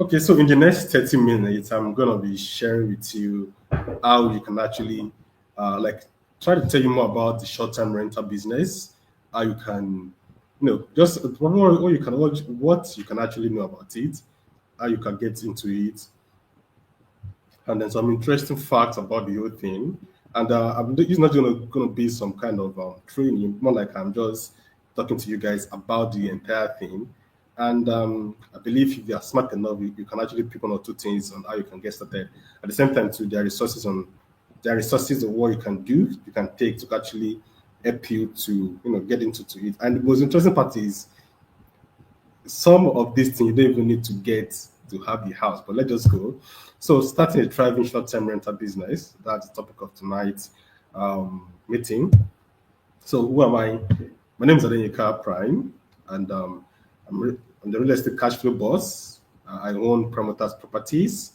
Okay, so in the next 30 minutes, I'm gonna be sharing with you how you can actually like try to tell you more about the short-term rental business, how you can, just what you can what you can actually know about it, how you can get into it, and then some interesting facts about the whole thing. And it's not gonna be some kind of training, more like I'm just talking to you guys about the entire thing. And I believe if you are smart enough, you can actually pick one or two things on how you can get started. At the same time, too, there are resources of what you can do, you can take to actually help you to get into it. And the most interesting part is some of these things you don't even need to get to have the house, but let's just go. So, starting a thriving short term rental business, that's the topic of tonight's meeting. So, who am I? My name is Adenika Prime, and I'm the real estate cash flow boss. I own promoters properties,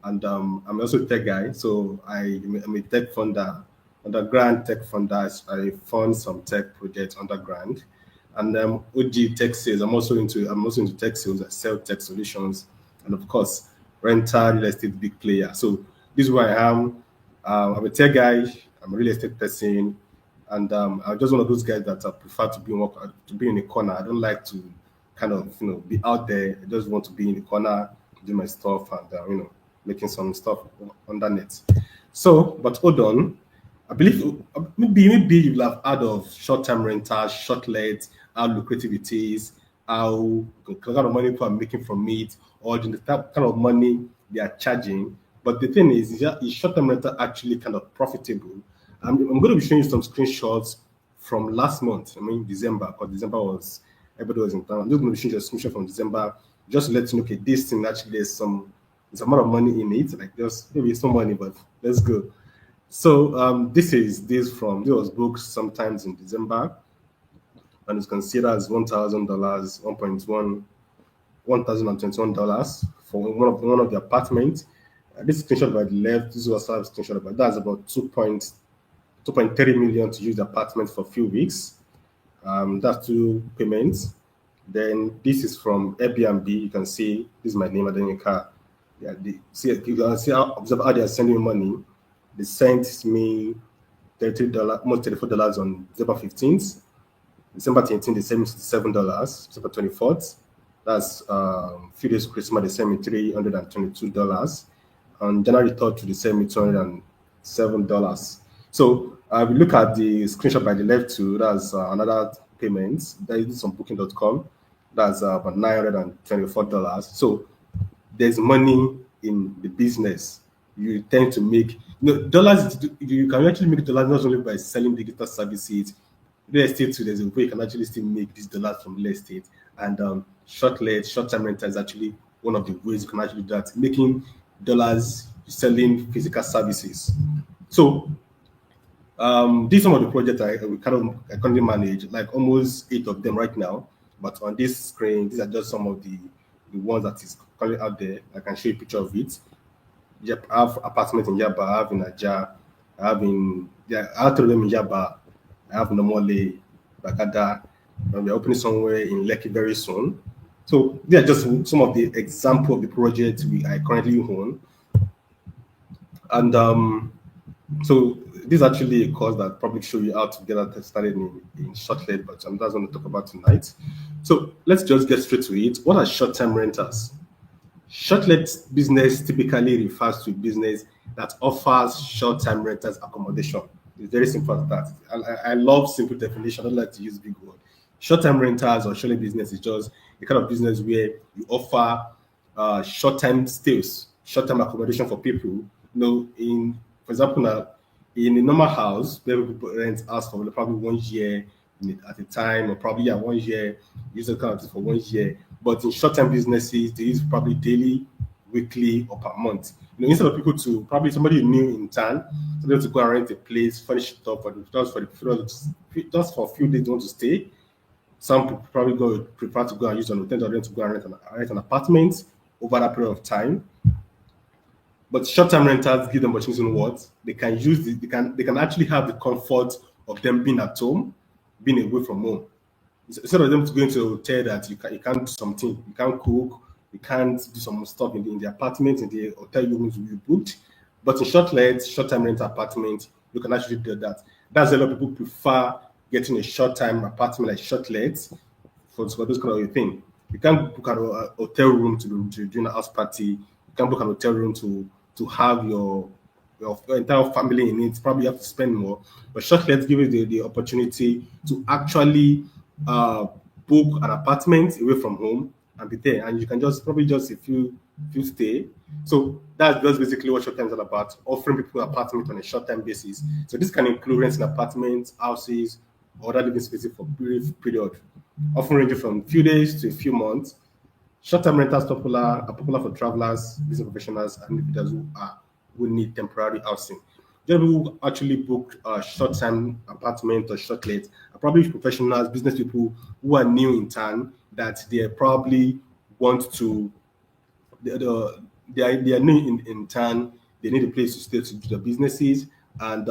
and I'm also a tech guy. So, I'm a tech funder, underground tech funder. I fund some tech projects underground, and OG tech sales. I'm also into tech sales. I sell tech solutions, and of course, rental real estate big player. So this is where I am. I'm a tech guy. I'm a real estate person, and I'm just one of those guys that I prefer to be in a corner. I don't like to kind of be out there. I just want to be in the corner, do my stuff, and making some stuff on the net. So, but hold on. I believe maybe you'll have heard of short-term rentals, short-let, how lucrative it is, how the kind of money people are making from it, or the type kind of money they are charging. But the thing is short-term rental actually kind of profitable? I'm going to be showing you some screenshots from last month. I mean December, because December was everybody was in town. I'm just going to be showing you a screenshot from December, just to let you know, okay, this thing actually there's a amount of money in it. Like just maybe some money, but let's go. So this was booked sometimes in December, and it's considered as $1,000, 1,021 dollars for one of the apartments. This screenshot by the left, this was a screenshot about that's about 2.3 million to use the apartment for a few weeks. That's two payments. Then this is from Airbnb. You can see this is my name, Adenika. Yeah, you can see observe how they are sending me money. They sent me $33, almost $34 on December 15th. December 18th, they sent me $67. December 24th, that's a few days Christmas, they sent me $322. On January 3rd, they sent me $207. So we look at the screenshot by the left too. That's another payment. That is on Booking.com. That's about $924. So there's money in the business. You tend to make dollars. You can actually make dollars not only by selling digital services. Real estate too. There's a way you can actually still make these dollars from real estate. And short-term rental is actually one of the ways you can actually do that, making dollars selling physical services. So these some of the projects I currently manage, like almost 8 of them right now. But on this screen, these are just some of the ones that is currently out there. I can show you a picture of it. Yep, I have apartment in Yaba, I have in Aja, I have 3 of them in Yaba, I have Nomole, Bagada, and we're opening somewhere in Lekki very soon. So these are just some of the example of the projects I currently own. And so this is actually a course that probably show you how to get that started in short-let, but that's what to talk about tonight. So let's just get straight to it. What are short-term rentals? Short-let business typically refers to a business that offers short-term rentals accommodation. It's very simple as that. I love simple definition. I don't like to use big word. Short-term rentals or short-let business is just the kind of business where you offer short-term stays, short-term accommodation for people. For example, now in a normal house, where people rent house for probably 1 year at a time, or probably 1 year, use the kind of for 1 year. But in short-term businesses, they use probably daily, weekly, or per month. Instead of people to probably somebody new in town, so they have to go and rent a place, furnish it up, just for a few days they want to stay. Some people probably prefer to go and use an hotel, or rent to go and rent an apartment over that period of time. But short-term rentals give them opportunity in what they can use. They can actually have the comfort of them being at home, being away from home. Instead of them going to a hotel that you can't do something, you can't cook, You can't do some stuff in the apartment, in the hotel rooms you booked. But in short-term rental apartment, you can actually do that. That's a lot of people prefer getting a short-time apartment like short-let for this kind of a thing. You can't book a hotel room to do a house party. You can't book an hotel room to have your entire family in it. Probably you have to spend more. But short-let give you the opportunity to actually uh, book an apartment away from home and be there, and you can just probably just a few stay. So that's just basically what short term is all about, offering people apartment on a short term basis. So this can include renting apartments, houses, or other living spaces for brief period, often ranging from few days to a few months. Short-term rentals are popular for travelers, business professionals, and individuals who need temporary housing. The people who actually book a short-term apartment or short-let are probably professionals, business people who are new in town that they probably want to they are new in town. They need a place to stay to do their businesses, and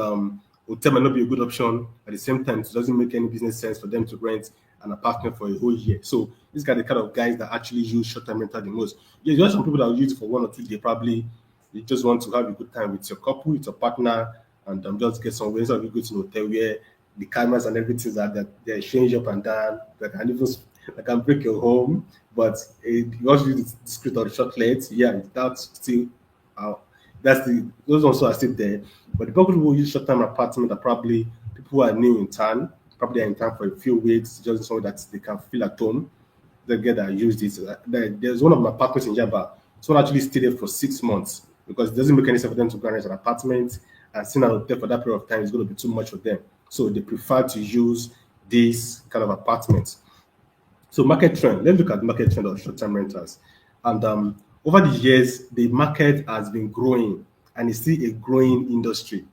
hotel might not be a good option. At the same time, it doesn't make any business sense for them to rent an apartment for a whole year. So these are the kind of guys that actually use short-term rental the most. Yeah, there are some people that will use it for 1 or 2 days. Probably you just want to have a good time with your couple, with your partner, and just get somewhere. Instead of you go to a hotel where the cameras and everything are that they change up and down, that can break your home. But you also use the discrete or the shortlet. Yeah, that's still uh, that's the those also are still there. But the people who use short-term apartment are probably people who are new in town, probably are in town for a few weeks, just so that they can feel at home. They get that use this. There's one of my apartments in Java. Someone actually stayed there for 6 months because it doesn't make any sense for them to go and rent an apartment and sit out there for that period of time is going to be too much for them. So they prefer to use these kind of apartments. So market trend. Let's look at market trend of short-term rentals. And over the years, the market has been growing and it's still a growing industry.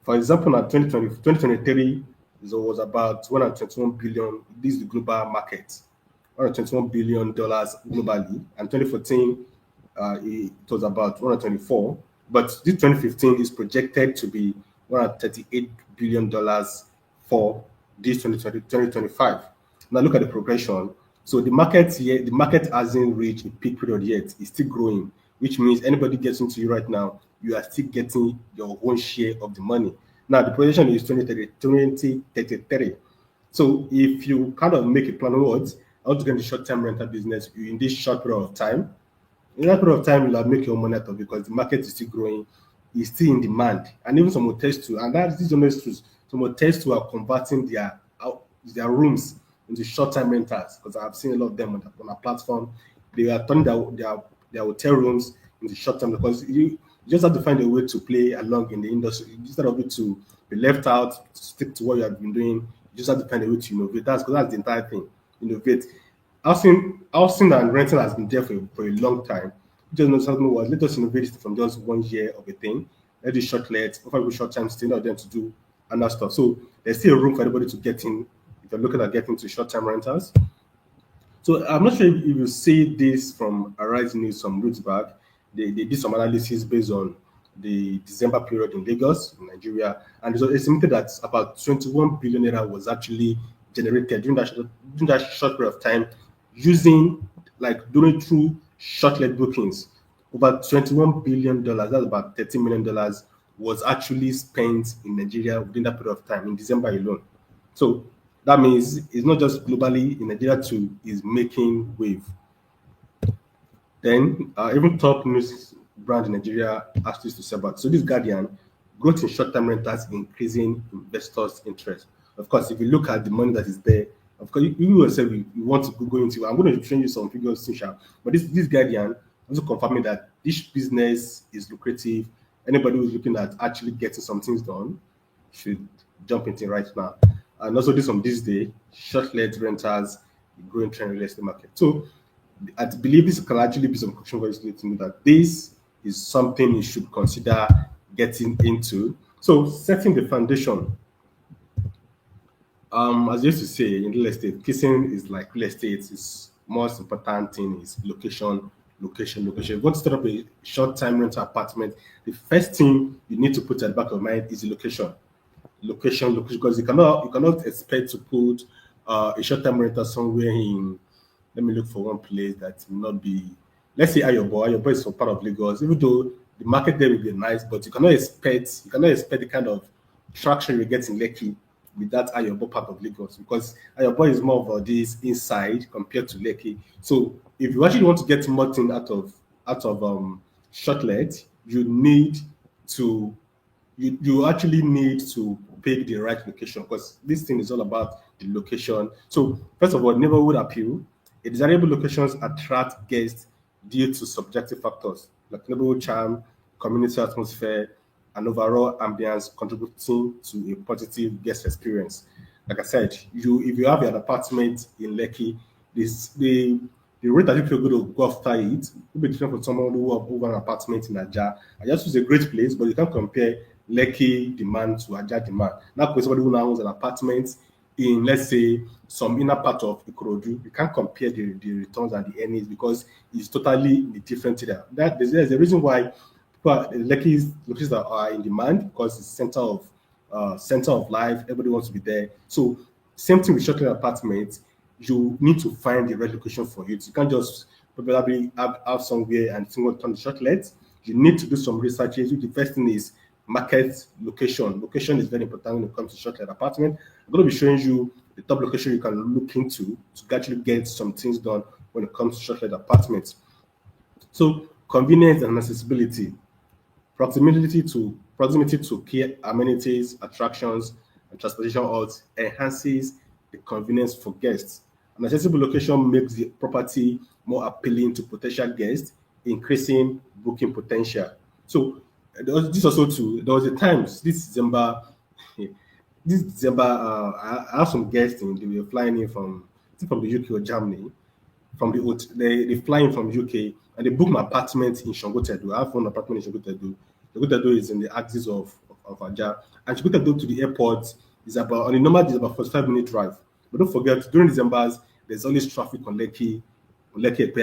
For example, in 2023, it was about 121 billion. This is the global market. $121 billion globally. And 2014, it was about 124. But this 2015 is projected to be $138 billion for this 2025. Now look at the progression. So the market hasn't reached a peak period yet. It's still growing, which means anybody gets into you right now, you are still getting your own share of the money. Now the projection is 2033. So if you kind of make a plan on what how to get into short-term rental business in this short period of time, in that period of time, you'll make your money out of it because the market is still growing, it's still in demand. And even some hotels too, and that is honest truth, some hotels too are converting their rooms into short-term rentals because I've seen a lot of them on a platform. They are turning their hotel rooms into short-term because you just have to find a way to play along in the industry instead of it to be left out, to stick to what you have been doing. You just have to find a way to innovate. That's the entire thing. Innovate. Housing and rental has been there for a long time. We just know something was let us innovate it from just 1 year of a thing. Let it short let offer people short time stay, not them to do another stuff. So there's still room for everybody to get in if you're looking at getting to short term rentals. So I'm not sure if you see this from Arise News some weeks back. They did some analysis based on the December period in Lagos, in Nigeria, and it was estimated that about 21 billion naira was actually generated during that short period of time using like doing through short-let bookings. About $21 billion, that's about $30 million, was actually spent in Nigeria within that period of time in December alone. So that means it's not just globally in Nigeria too is making wave. Then even top news brand in Nigeria asked this to say about. So this Guardian, growth in short-term rentals increasing investors' interest. Of course, if you look at the money that is there, of course, you will say we want to go into. I'm going to show you some figures soon, sha. But this Guardian also confirming that this business is lucrative. Anybody who's looking at actually getting some things done should jump into it right now. And also this on this day, short-let rentals, growing trend in real estate market. So I believe this can actually be some question for you to know that this is something you should consider getting into. So setting the foundation. As I used to say in real estate, kissing is like real estate. Is most important thing is location, location, location. If you want to set up a short-time rental apartment, the first thing you need to put at the back of your mind is the location. Location, because you cannot expect to put a short-term rental somewhere in. Let me look for one place that will not be. let's say Ayobo is from part of Lagos, even though the market there will be nice, but you cannot expect the kind of traction you get in Lekki with that Ayobo part of Lagos, because Ayobo is more of this inside compared to Lekki. So if you actually want to get more thing out of shortlet, you need to you actually need to pick the right location, because this thing is all about the location. So first of all, neighborhood appeal. A desirable locations attract guests due to subjective factors like neighborhood charm, community atmosphere, and overall ambience contributing to a positive guest experience. Like I said, you if you have an apartment in Lekki, this the rate that people go to go after it will be different from someone who have over an apartment in Aja. Aja is a great place, but you can't compare Lekki demand to Aja demand. Now, for somebody who now owns an apartment in, let's say, some inner part of Ikorodu, you can't compare the returns and the earnings, because it's totally different there. There's a reason why Lekki's locations are in demand, because it's center of life. Everybody wants to be there. So same thing with short-term apartments. You need to find the right location for it. You can't just probably have somewhere and single turn the shortlet. You need to do some researches. The first thing is market location. Location is very important when it comes to shortlet apartment. I'm going to be showing you the top location you can look into to actually get some things done when it comes to shortlet apartments. So convenience and accessibility. Proximity to key amenities, attractions, and transportation hubs enhances the convenience for guests. An accessible location makes the property more appealing to potential guests, increasing booking potential. So this also too. There was a times this December, I have some guests in. They were flying in from I think from the UK or Germany, from they fly in from UK, and they book my apartment in Shangotedo. I have one apartment in Shangotedo. Shangotedo is in the axis of Aja. And Shangotedo to the airport is about, on a normal day, it's about 45-minute drive. But don't forget, during December, there's always traffic on Lekki Epe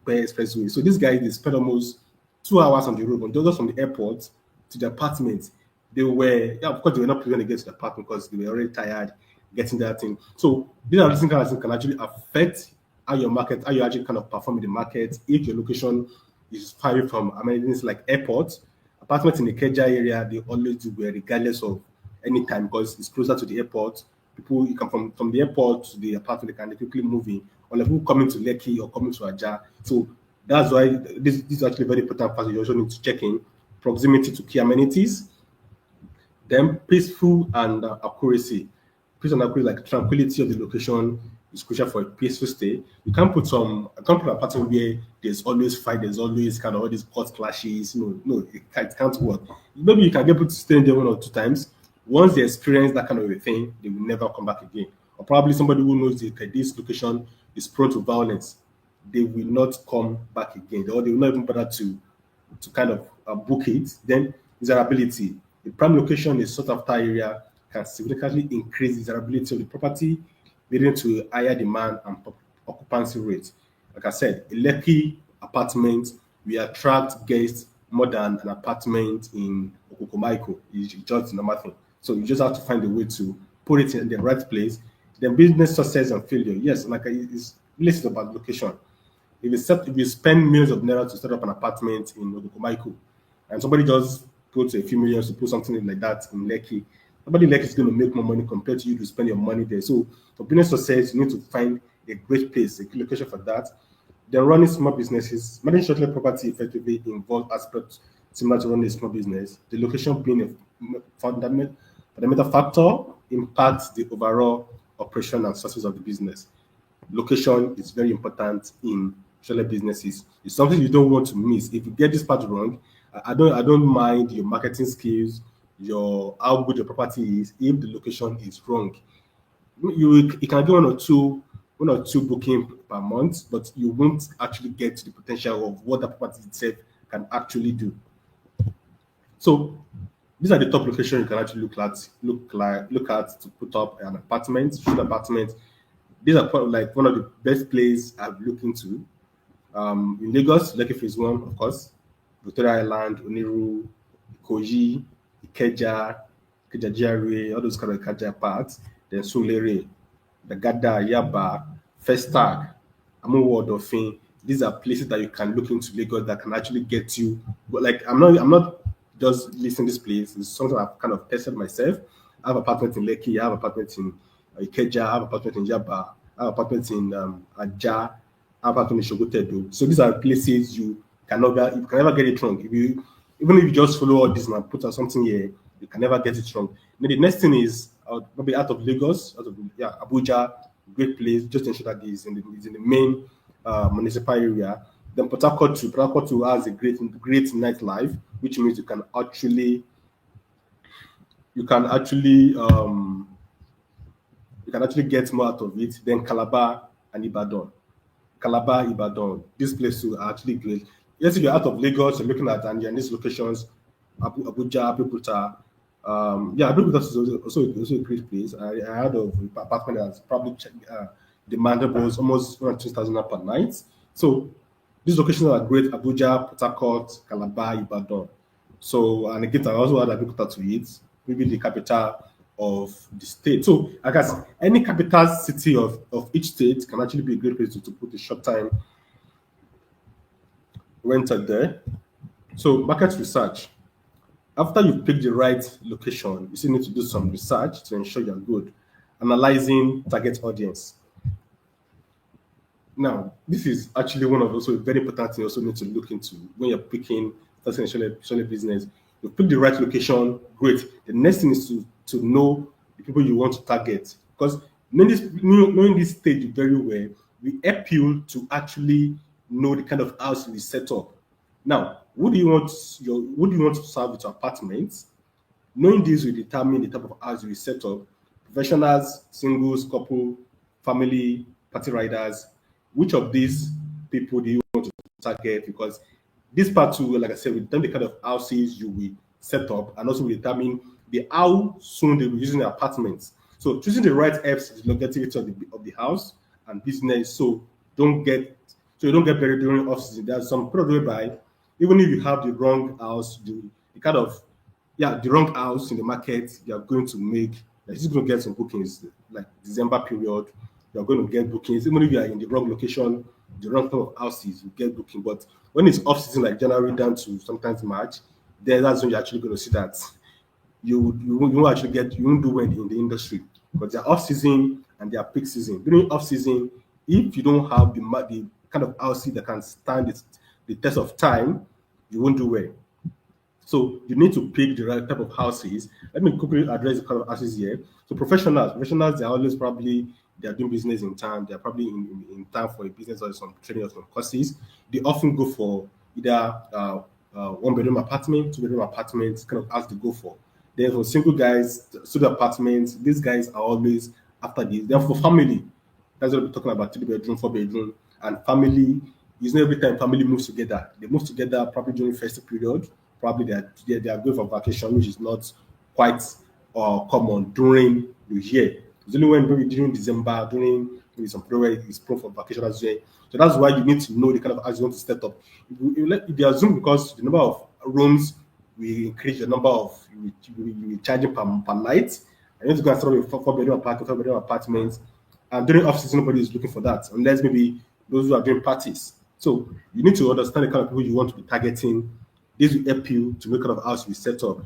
Expressway. So this guy, they spent almost 2 hours on the road, and just from the airport to the apartment. Yeah, of course, they were not prepared to get to the apartment because they were already tired getting that thing. So these are the things kind of things can actually affect how you actually kind of perform in the market. If your location is far away from amenities like airports, apartments in the Keja area, they always do well regardless of any time, because it's closer to the airport. People, you can from the airport to the apartment, they can quickly move in. Unless people coming to Lekki or coming to Aja. So that's why this is actually very important factor you also need to check in. Proximity to key amenities, then peaceful and accuracy. Peace and accuracy, like tranquility of the location, is crucial for a peaceful stay. You can't put an apartment where there's always fight, there's always kind of all these court clashes. No, it can't work. Maybe you can get people to stay there 1 or 2 times. Once they experience that kind of a thing, they will never come back again. Or probably somebody who knows that this location is prone to violence, they will not come back again, or they will not even bother to kind of book it. Then desirability. The prime location is sought after area can significantly increase desirability of the property, leading to higher demand and occupancy rate. Like I said, a lucky apartment will attract guests more than an apartment in Okokomaiko. It's just a normal thing. So you just have to find a way to put it in the right place. Then business success and failure. Yes, it's really about location. If you spend millions of naira to set up an apartment in Odukomaiko, and somebody just puts a few millions to put something like that in Lekki, somebody in Lekki is going to make more money compared to you to spend your money there. So for business success, you need to find a great place, a good location for that. Then running small businesses, managing short-term property effectively involves aspects similar to running a small business. The location being a fundamental factor impacts the overall operation and success of the business. Location is very important in smaller businesses. It's something you don't want to miss. If you get this part wrong, I don't mind your marketing skills, your how good your property is. If the location is wrong, you can get one or two booking per month, but you won't actually get to the potential of what the property itself can actually do. So these are the top locations you can actually look at to put up an apartment, shoot apartment. These are like one of the best places I've looked into. In Lagos, Lekki Phase 1, of course, Victoria Island, Oniru, Ikoyi, Ikeja GRA, all those kind of Ikeja parts. Then Sulere, the Gada, Yaba, Festag, Amuwo Odofin. these are places that you can look into Lagos that can actually get you. But like I'm not just listing this place. It's something I've kind of tested myself. I have apartments in Lekki, I have apartments in Ikeja, I have apartments in Yaba, I have apartments in Aja, I have apartments in Shogotedo. So these are places you can never get it wrong. Even if you just follow all this and put out something here, you can never get it wrong. Then the next thing is maybe out of Lagos, out of Abuja, great place. Just ensure that it's in the main municipal area. Then Port Harcourt too has a great nightlife, which means you can actually get more out of it. Then Calabar and Ibadan. Calabar, Ibadan. These places are actually great. Yes, if you're out of Lagos, you're looking at and you're in these locations, Abuja, Abeokuta. Yeah, Abeokuta is also a great place. I heard of an apartment that's probably demanded was almost 2,000 per night. So these locations are great: Abuja, Port Harcourt, Calabar, Ibadan. So, and again, I also had Abeokuta to it, maybe the capital of the state. So, I guess any capital city of each state can actually be a great place to put a short time rented there. So, market research. After you've picked the right location, you still need to do some research to ensure you're good. Analyzing target audience. Now, this is actually one of also a very important thing you also need to look into when you're picking starting a solid business. You pick the right location, great. The next thing is to know the people you want to target. Because knowing this stage very well will help you to actually know the kind of house you set up. Now, who do you want to serve with your apartments? Knowing this will determine the type of house you will set up. Professionals, singles, couple, family, party riders. Which of these people do you want to target? Because this part too, like I said, will determine the kind of houses you will set up and also will determine the how soon they will be using the apartments. So choosing the right apps is the longevity of the house and business. So you don't get buried during off season. There's some product whereby even if you have the wrong house, the kind of the wrong house in the market, you are going to make like you're going to get some bookings like December period. You're going to get bookings, even if you are in the wrong location, the wrong type of houses, you get booking. But when it's off season, like January down to sometimes March, then that's when you're actually going to see that you won't do well in the industry because they're off season and they are peak season. During off season, if you don't have the kind of houses that can stand the test of time, you won't do well. So you need to pick the right type of houses. Let me quickly address the kind of houses here. So professionals, they're always probably they are doing business in town. They're probably in town for a business or some training or some courses. They often go for either one bedroom apartment, two bedroom apartments, kind of as they go for. Then for single guys, studio apartments, these guys are always after this. Then for family, that's what we're talking about: three bedroom, four bedroom, and family. It's not every time family moves together. They move together probably during festive period. Probably they are going for vacation, which is not quite common during the year. It's only when maybe during December, during maybe some period where it's prone for vacation as well. So that's why you need to know the kind of house you want to set up. If you assume because the number of rooms will increase the number of you will charging per night. And you need to go and set up a four-bedroom apartment, five-bedroom apartment. And during off season, nobody is looking for that, unless maybe those who are doing parties. So you need to understand the kind of people you want to be targeting. This will help you to know kind of house you set up.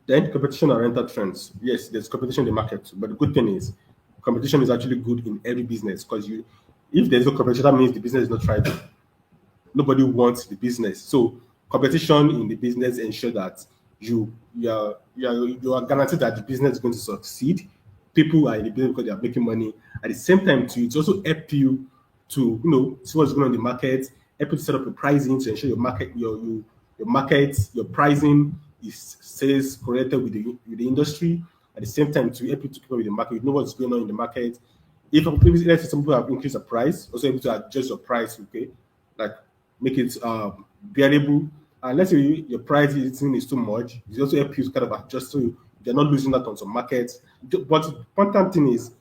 Then competition and rental trends. Yes, there's competition in the market, but the good thing is competition is actually good in every business because if there's no competition, that means the business is not thriving. Nobody wants the business. So competition in the business ensure that you are guaranteed that the business is going to succeed. People are in the business because they are making money. At the same time, too, it also help you to see what's going on in the market, help you to set up your pricing to ensure your pricing is stays correlated with the industry. At the same time, to help you to keep up with the market, you know what's going on in the market. If let's say some people have increased the price, also able to adjust your price, okay, like make it bearable. And let's say your price is too much, it also help you to kind of adjust so you're not losing that on some markets. But the important thing is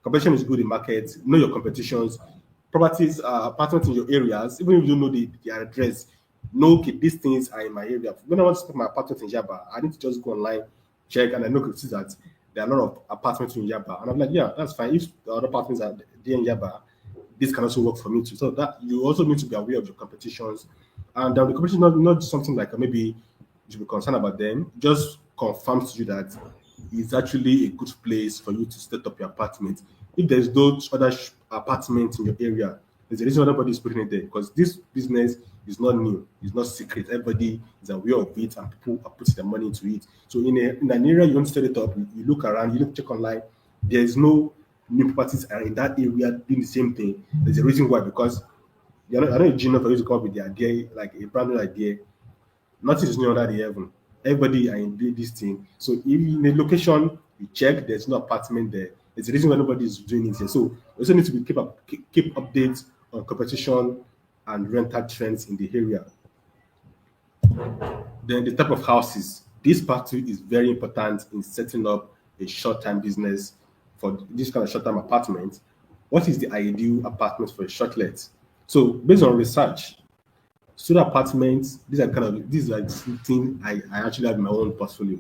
competition is good in markets. Know your competitions, properties, apartments in your areas, even if you don't know the address. Know okay, these things are in my area. When I want to put my apartment in Yaba, I need to just go online, check, and I know see that there are a lot of apartments in Yaba. And I'm like, yeah, that's fine. If the other apartments are there in Yaba, this can also work for me too. So that you also need to be aware of your competitions, and the competition not something like maybe you should be concerned about them. Just confirms to you that it's actually a good place for you to set up your apartment. If there's those other apartments in your area, there's a reason why everybody is putting it there because this business is not new, it's not secret. Everybody is aware of it, and people are putting their money into it. So in an area you want to set it up, you look around, you look check online. There is no new properties are in that area doing the same thing. There's a reason why because I know a genius for you to come up with the idea, like a brand new idea. Nothing is new under the heaven. Everybody are in this thing. So if in a location you check, there's no apartment there. There's a reason why nobody is doing it here. So we also need to be keep updates on competition and rental trends in the area. Then the type of houses. This part too is very important in setting up a short-term business for this kind of short-term apartment. What is the ideal apartment for a short let? So based on research, studio apartments, these are things I actually have in my own portfolio.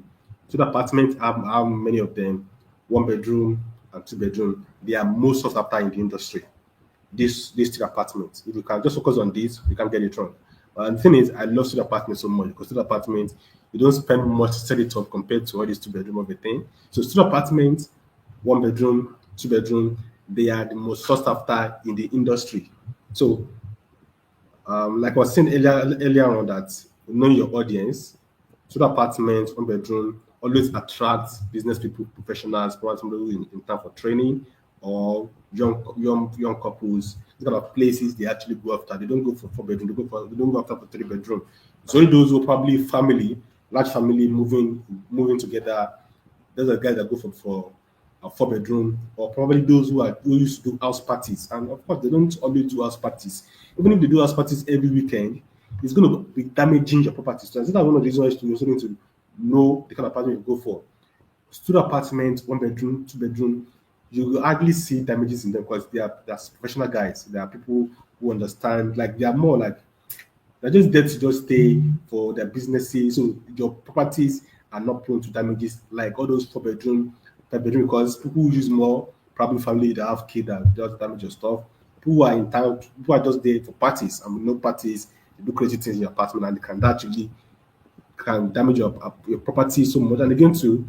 Studio apartments have many of them, one bedroom and two bedroom. They are most sought after in the industry. These three apartments. If you can just focus on this, you can get it wrong. And the thing is, I love studio apartments so much because studio apartments, you don't spend much to set it up compared to all these two bedroom of a thing. So studio apartments, one bedroom, two bedroom, they are the most sought after in the industry. So like I was saying earlier on that knowing your audience, so the apartment, one bedroom, always attracts business people, professionals, probably somebody who in time for training or young couples. These kind of places they actually go after. They don't go for four bedroom, they don't go after for three bedroom. So only those who are probably family, large family moving together, those are guys that go for a four bedroom, or probably those who used to do house parties. And of course, they don't always do house parties. Even if they do house parties every weekend, it's going to be damaging your property. So that's one of the reasons you also need to know the kind of apartment you go for. Studio apartment, one bedroom, two bedroom, you will hardly see damages in them because they are professional guys. They are people who understand, like they are more like they're just there to just stay for their businesses. So your properties are not prone to damages like all those four bedroom, five bedroom because people who use more, probably family that have kids that just damage your stuff. People who are in town, who are just there for parties and with no parties, they do crazy things in your apartment and they can actually can damage your property so much. And again, too,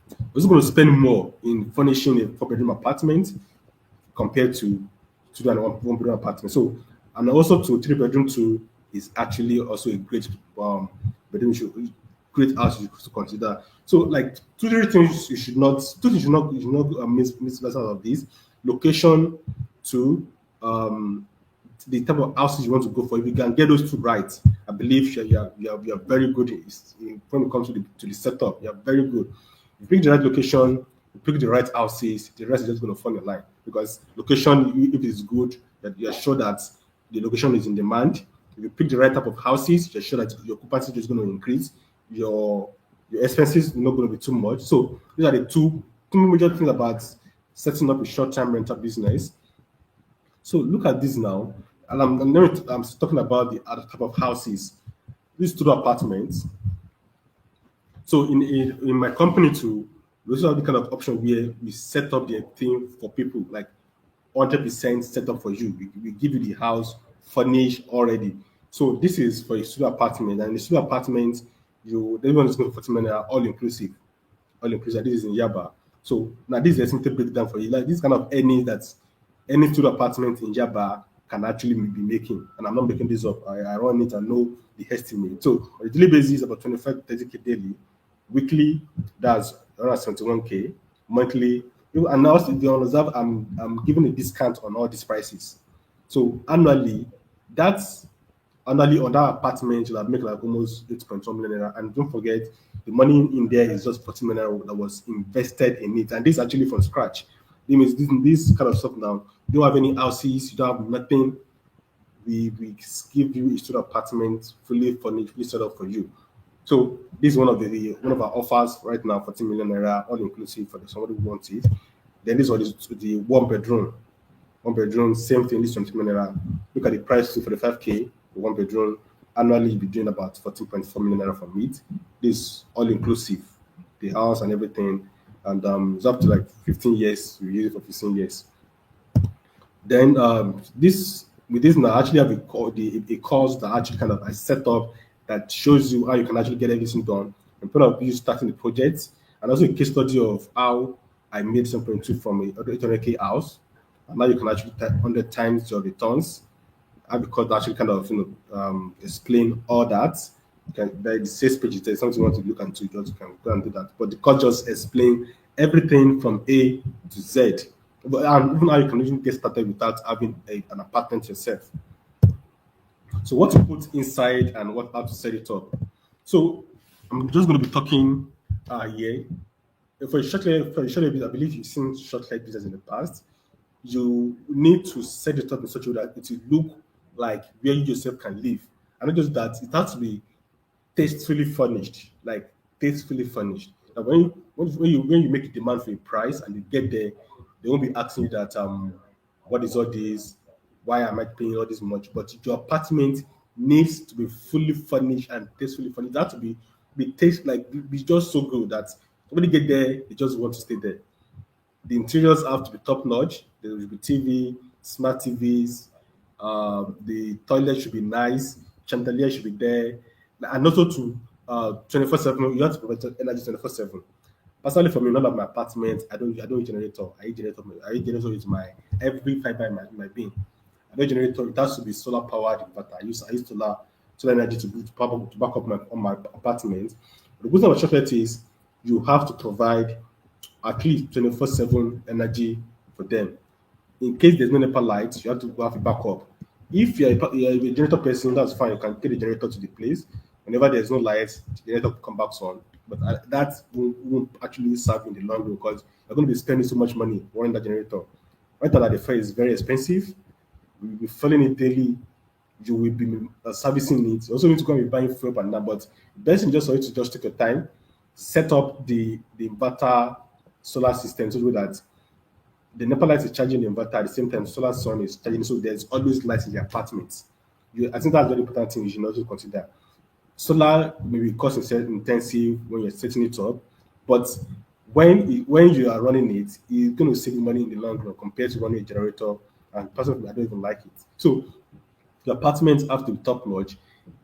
you're also going to spend more in furnishing a four bedroom apartment compared to two and one bedroom apartment. So, and also to three bedroom two is actually also a great bedroom, great house you should consider. So, like two three things you should not miss out of this location to the type of houses you want to go for. If you can get those two right, I believe you are very good when it comes to the setup. You are very good. You pick the right location, you pick the right houses, the rest is just going to fall in line because location, if it's good, that you're sure that the location is in demand. If you pick the right type of houses, you're sure that your occupancy is going to increase. Your your expenses are not going to be too much. So these are the two major things about setting up a short-term rental business. So look at this now, and I'm talking about the other type of houses. These two apartments. So in my company too, we also have the kind of option where we set up the thing for people like 100% set up for you. We give you the house furnished already. So this is for a studio apartment, and the studio apartment, everyone is going for 40 million all inclusive. This is in Yaba. So now this is a simple breakdown for you. Like this kind of earnings that any studio apartment in Yaba can actually be making. And I'm not making this up. I run it and know the estimate. So on a daily basis, about 25 30K daily. Weekly, that's around 71K. Monthly, and now the on reserve, I'm giving a discount on all these prices. So that's annually on that apartment, you'll have make like almost 8.1 million naira. And don't forget, the money in there is just 40 million naira that was invested in it. And this is actually from scratch. It means this kind of stuff now, you don't have any houses, you don't have nothing. We give you a student apartment fully furnished, fully set up for you. So this is one of our offers right now, 40 million naira, all inclusive for somebody who wants it. Then this one is the one bedroom, same thing, this 20 million naira. Look at the price for the 5K, the one bedroom. Annually, you'll be doing about 14.4 million naira from it. This all inclusive, the house and everything. And it's up to like 15 years, we use it for 15 years. Then this with this now I actually have a course that actually kind of I set up that shows you how you can actually get everything done. And part of you starting the project, and also a case study of how I made 7.2 from a 800K house. And now you can actually type 100 times your returns. I because actually kind of explain all that. The sales page is there, something you want to look into, you just can go and do that. But the course just explain everything from A to Z. But and even how you can even get started without having an apartment yourself. So what to put inside and what how to set it up. So I'm just going to be talking here for a short bit. I believe you've seen short like business in the past. You need to set it up in such a way that it will look like where you yourself can live. And not just that, it has to be tastefully furnished, like tastefully furnished. And when you make a demand for a price and you get there, they won't be asking you that what is all this? Why am I paying all this much? But your apartment needs to be fully furnished and tastefully furnished. That to be taste like be just so good that somebody get there, they just want to stay there. The interiors have to be top notch. There will be TV, smart TVs. The toilet should be nice. Chandelier should be there, and also to 24/7. You have to provide energy 24/7. Personally, for me, none of my apartments, I don't use generator. I use generator with my every fiber in my being. I don't generator. It has to be solar powered inverter. I use solar energy to back up my on my apartment. But the good thing about chocolate is you have to provide at least 24/7 energy for them. In case there's no NEPA lights, you have to go have a backup. If you're a generator person, that's fine. You can get the generator to the place. Whenever there's no lights, the generator will come back on. But that won't actually serve in the long run because you're going to be spending so much money running that generator. Rental at the fair is very expensive. You'll be filling it daily. You will be servicing it. You also need to go and be buying fuel and that. But the best thing just for you to just take your time, set up the inverter solar system so that the NEPA light is charging the inverter at the same time solar sun is charging, so there's always light in the apartment. I think that's a very important thing you should also consider. Solar may be cost intensive when you're setting it up, but when you are running it, it's going to save you money in the long run compared to running a generator. And personally, I don't even like it. So the apartments have to be top notch.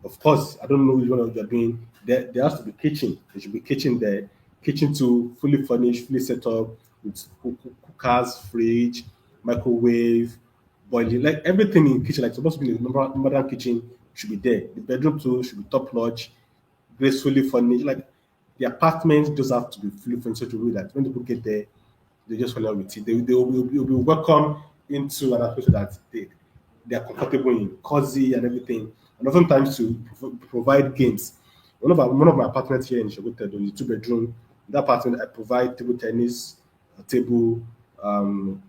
Of course, I don't know which one of you're doing. There has to be kitchen. There should be kitchen there. Kitchen too, fully furnished, fully set up with cookers, fridge, microwave, boiling, like everything in kitchen, like supposed to be in a modern kitchen should be there. The bedroom too should be top notch, gracefully furnished. Like the apartments just have to be fully furnished in such a way that when people get there, they just fall out with it. They will be welcome into an atmosphere that they are comfortable in, cozy and everything. And oftentimes to provide games. One of my apartments here in Shogote is a two-bedroom. In that apartment, I provide table tennis, a table, um,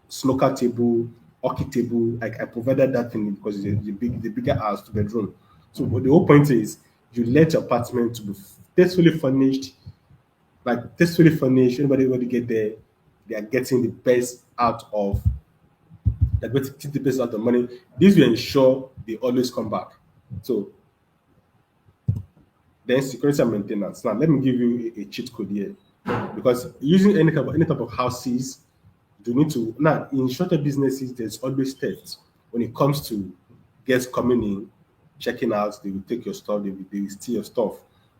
snooker table, hockey table. Like I provided that thing because it's the bigger house, two-bedroom. So but the whole point is you let your apartment to be tastefully furnished, like tastefully furnished. Anybody get there, they are getting the best out of they're going to keep the best out of the money. This will ensure they always come back. So then security and maintenance. Now let me give you a cheat code here. Because using any type of houses, you need to now in shorter businesses, there's always theft. When it comes to guests coming in, checking out, they will take your stuff, they will steal your stuff.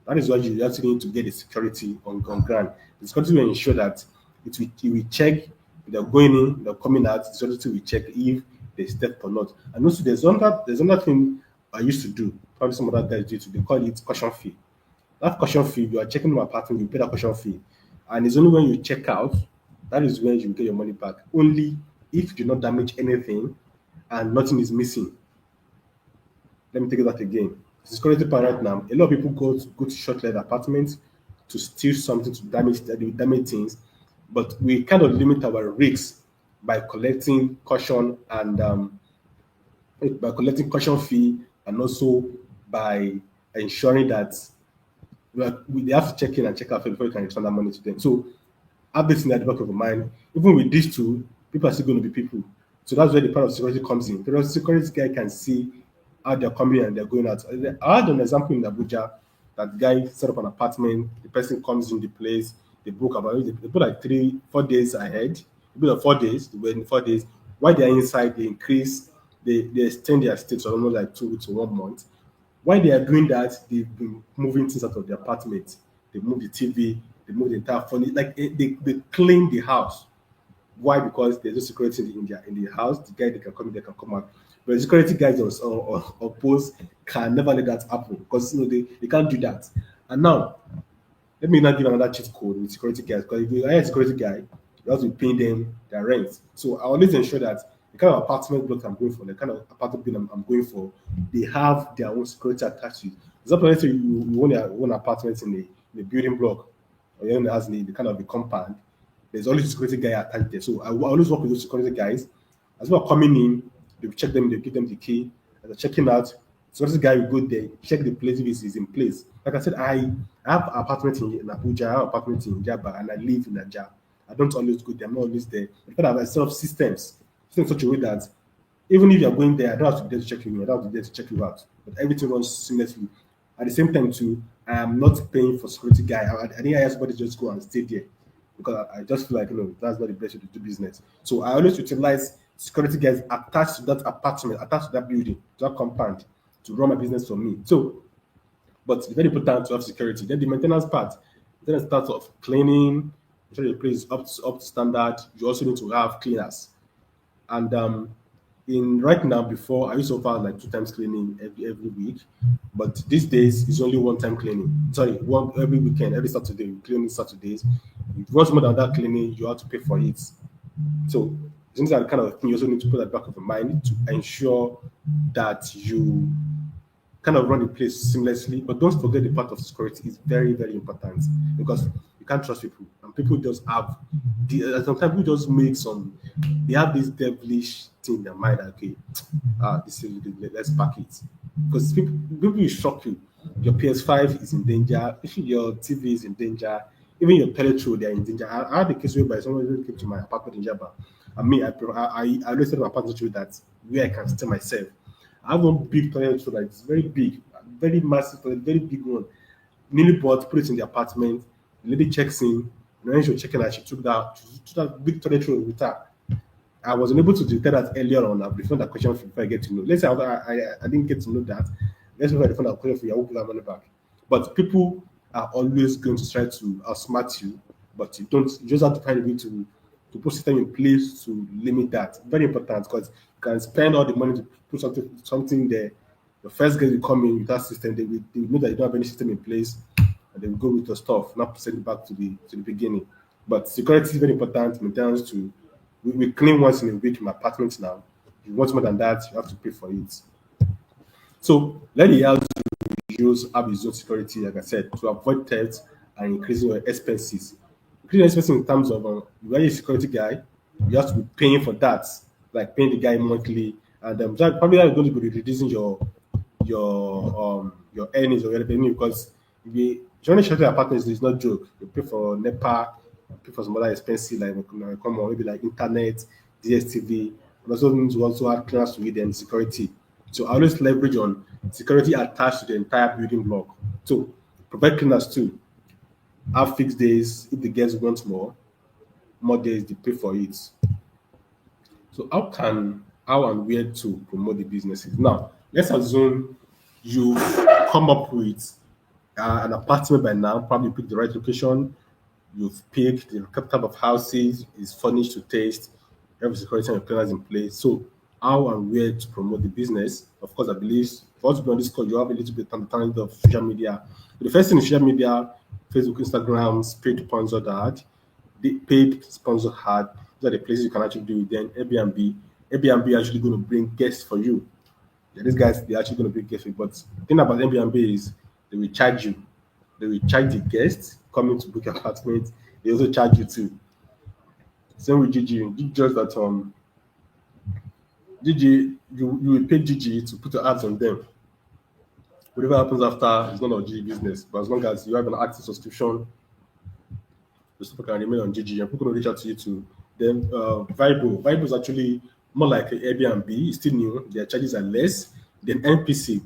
That is why you actually need to get the security on ground. The security will ensure that it will check if they're going in, they're coming out, the security will check if there's theft or not. And also there's another thing I used to do, probably some other guys do too, they call it caution fee. That caution fee, you are checking my apartment, you pay that caution fee. And it's only when you check out, that is when you get your money back. Only if you do not damage anything and nothing is missing. Let me take that again. The security part right now, a lot of people go to short-lived apartments to steal something, to damage things. But we kind of limit our risks by collecting caution and by collecting caution fee and also by ensuring that they have to check in and check out before you can return that money to them. So have this in the back of your mind. Even with these two, people are still going to be people. So that's where the part of security comes in. The security guy can see how they're coming and they're going out. I had an example in Abuja that guy set up an apartment, the person comes in the place, they book about it, they book like 3, 4 days ahead. They book like 4 days, they wait in 4 days. While they're inside, they increase, they extend their stay to almost like 2 weeks to 1 month. While they are doing that, they've been moving things out of the apartment. They move the TV, they move the entire furniture, like they clean the house. Why? Because there's no security in the house. The guy they can come in, they can come out. But the security guys on post can never let that happen because they can't do that. And now let me not give another cheat code with security guys because if you hire a security guy, you have to pay them their rent. So I always ensure that the kind of apartment block I'm going for, the kind of apartment building I'm going for, they have their own security attached to it. Example, let's say you own an apartment in a building block or you own has the kind of the compound, there's always a security guy attached there. So I will always work with those security guys. As well coming in, they check them, they give them the key. As they're checking out, security guy will go there, check the place if it's in place. Like I said, I have an apartment in Abuja, I have an apartment in Jaba, and I live in Naija. I don't always go there, I'm not always there. Because I have a set of systems in such a way that even if you're going there, I don't have to be there to check you in, I don't have to be there to check you out. But everything runs seamlessly. At the same time, too, I am not paying for security guy. I think I ask somebody to just go and stay there because I just feel like that's not the best way to do business. So I always utilize security guys attached to that apartment, attached to that building, to that compound, to run my business for me. So, but it's very important to have security. Then the maintenance part, then it starts off cleaning, ensure the place is up to standard. You also need to have cleaners. And in right now, before I used to offer like 2 times cleaning every week, but these days it's only 1 time cleaning. Sorry, one every weekend, every Saturday, we clean Saturdays. If you want more than that cleaning, you have to pay for it. So things are the kind of thing you also need to put at the back of your mind to ensure that you kind of run the place seamlessly. But don't forget the part of security is very, very important because you can't trust people. And people just have sometimes people just make some they have this devilish thing in their mind that okay, this is let's pack it. Because people will shock you. Your PS5 is in danger, your TV is in danger, even your petrol they are in danger. I had a case whereby someone came to my apartment in Java. And me, I always said my apartment to that where I can stay myself. I have one big toilet so that it's very big, very massive toilet, very big one. Nearly bought, put it in the apartment. The lady checks in. And when she was checking out, she took that big toilet roll with her. I was unable to detect that earlier on. I've refunded that question before I get to know. Let's say I didn't get to know that. Let's say I refund that question for you. I will put that money back. But people are always going to try to outsmart you, but you don't. You just have to find a way to put system in place to limit that. Very important because you can spend all the money to put something there. The first guys will come in with that system, they will know that you don't have any system in place, and they will go with your stuff, not send it back to the beginning. But security is very important. Maintenance to we clean once in a week in my apartment now. If you want more than that, you have to pay for it. So let the house use have its own security, like I said, to avoid theft and increasing your expenses. Increasing expenses in terms of you are a security guy, you have to be paying for that, like paying the guy monthly, and probably that is going to be reducing your earnings or your revenue because if you join a shelter apartments, it's not joke. You pay for NEPA, you pay for some other expenses like come on, maybe like internet, DSTV, and also need to also add class to it and security. So I always leverage on security attached to the entire building block. So provide cleaners too. Have fixed days if the guests want more days they pay for it. So how and where to promote the businesses? Now let's assume you come up with an apartment by now, probably pick the right location, you've picked the type of houses, is furnished to taste, every security and planners in place. So how and where to promote the business? Of course, I believe for us to be on this call, you have a little bit understanding of social media. The first thing is social media, Facebook, Instagram, paid sponsored ad, the paid sponsored ad. These are the places you can actually do it. Then Airbnb actually going to bring guests for you. Yeah, these guys they're actually going to bring guests for you. But the thing about Airbnb is they will charge you. They will charge the guests coming to book your apartment. They also charge you too. Same with Gigi. Gigi just that Gigi you will pay Gigi to put your ads on them. Whatever happens after is none of Gigi business. But as long as you have an active subscription, the people can remain on Gigi and people can reach out to you too. Then Vrbo is actually more like an Airbnb. It's still new. Their charges are less. Then NPC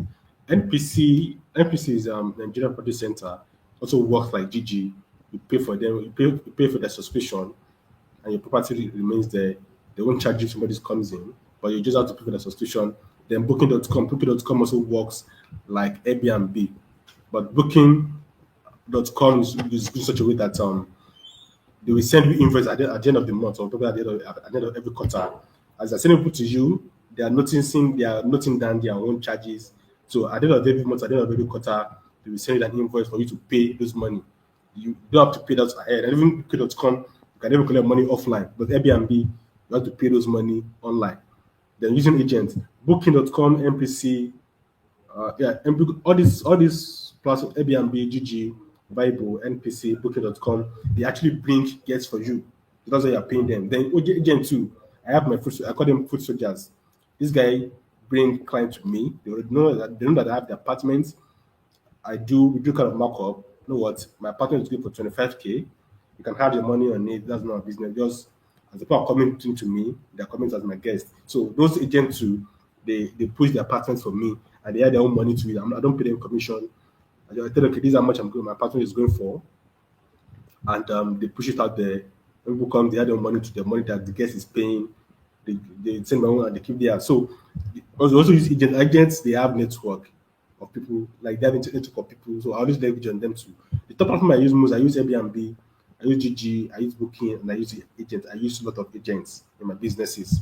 is Nigerian Produce Center. Also works like Gigi. You pay for them. You pay for their subscription, and your property remains there. They won't charge you if somebody comes in, but you just have to pay for the subscription. Then booking.com also works like Airbnb, but booking.com is in such a way that they will send you invoice at the end of the month or probably at the end of every quarter. As they're sending people to you, they are noting down their own charges. So at the end of every month, at the end of every quarter, they will send you an invoice for you to pay those money. You don't have to pay that ahead. And even booking.com, you can even collect money offline. But Airbnb, you have to pay those money online. Then using agents, booking.com, MPC, all these platforms, Airbnb, GG, Vrbo, NPC, Booking.com, they actually bring guests for you. That's why you're paying them. Then agent too. I have my food. I call them food soldiers. This guy bring client to me. They know that I have the apartment. We do kind of markup. You know what? My apartment is good for 25K. You can have your money on it. That's not a business. Just as the people are coming to me, they're coming as my guest. So those agents too, they push the apartments for me and they add their own money to it. I don't pay them commission. I just tell them, okay, this is how much my apartment is going for, and they push it out there. When people come, they add their money to the money that the guest is paying. They send my own and they keep there. So also use agents. They have network of people, like they have network of people. So I always leverage on them too. The top platform I use most, I use Airbnb, I use GG, I use Booking, and I use agents. I use a lot of agents in my businesses.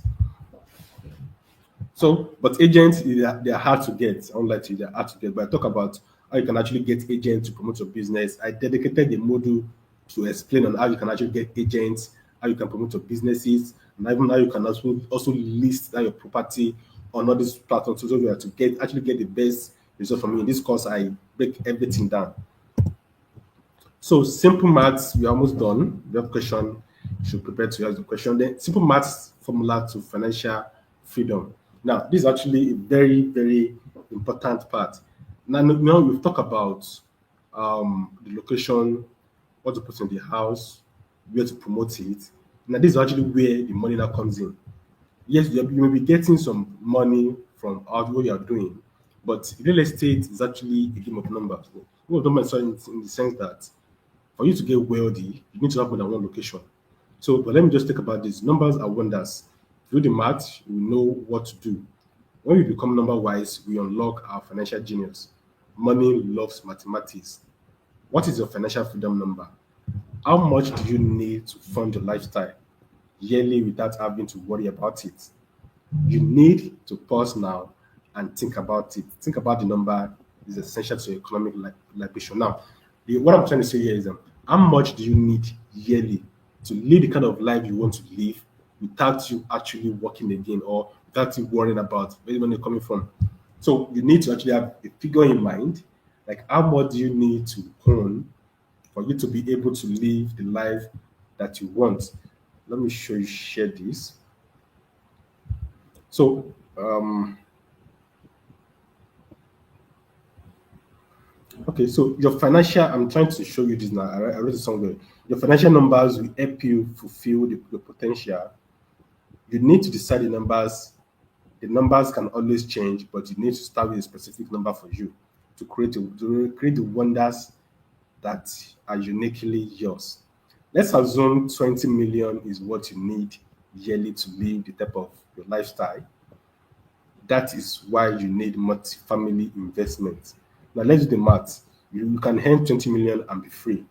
So, but agents, they are hard to get. I won't lie to you, they're hard to get. But I talk about how you can actually get agents to promote your business. I dedicated a module to explain on how you can actually get agents, how you can promote your businesses, and even how you can also list that your property on all these platforms so you have to get the best result from me. In this course, I break everything down. So simple maths, we're almost done. If you have a question, you should prepare to ask the question. Then simple maths formula to financial freedom. Now, this is actually a very, very important part. Now we've talked about the location, what to put in the house, where to promote it. Now, this is actually where the money now comes in. Yes, you may be getting some money from out what you are doing, but real estate is actually a game of numbers. Game of numbers in the sense that for you to get wealthy, you need to have more than one location. So, but let me just talk about this. Numbers are wonders. Through the math, we know what to do. When we become number wise, we unlock our financial genius. Money loves mathematics. What is your financial freedom number? How much do you need to fund your lifestyle yearly without having to worry about it? You need to pause now and think about it. Think about the number is essential to your economic liberation. Now, what I'm trying to say here is how much do you need yearly to live the kind of life you want to live without you actually working again or without you worrying about where money coming from? So you need to actually have a figure in mind, like how much do you need to own for you to be able to live the life that you want. Let me show you share this. So okay, so your financial, I'm trying to show you this now. I wrote it somewhere. Your financial numbers will help you fulfill your potential. You need to decide the numbers. The numbers can always change, but you need to start with a specific number for you to create the wonders that are uniquely yours. Let's assume 20 million is what you need yearly to live the type of your lifestyle. That is why you need multi-family investment. Now let's do the math. You can earn 20 million and be free.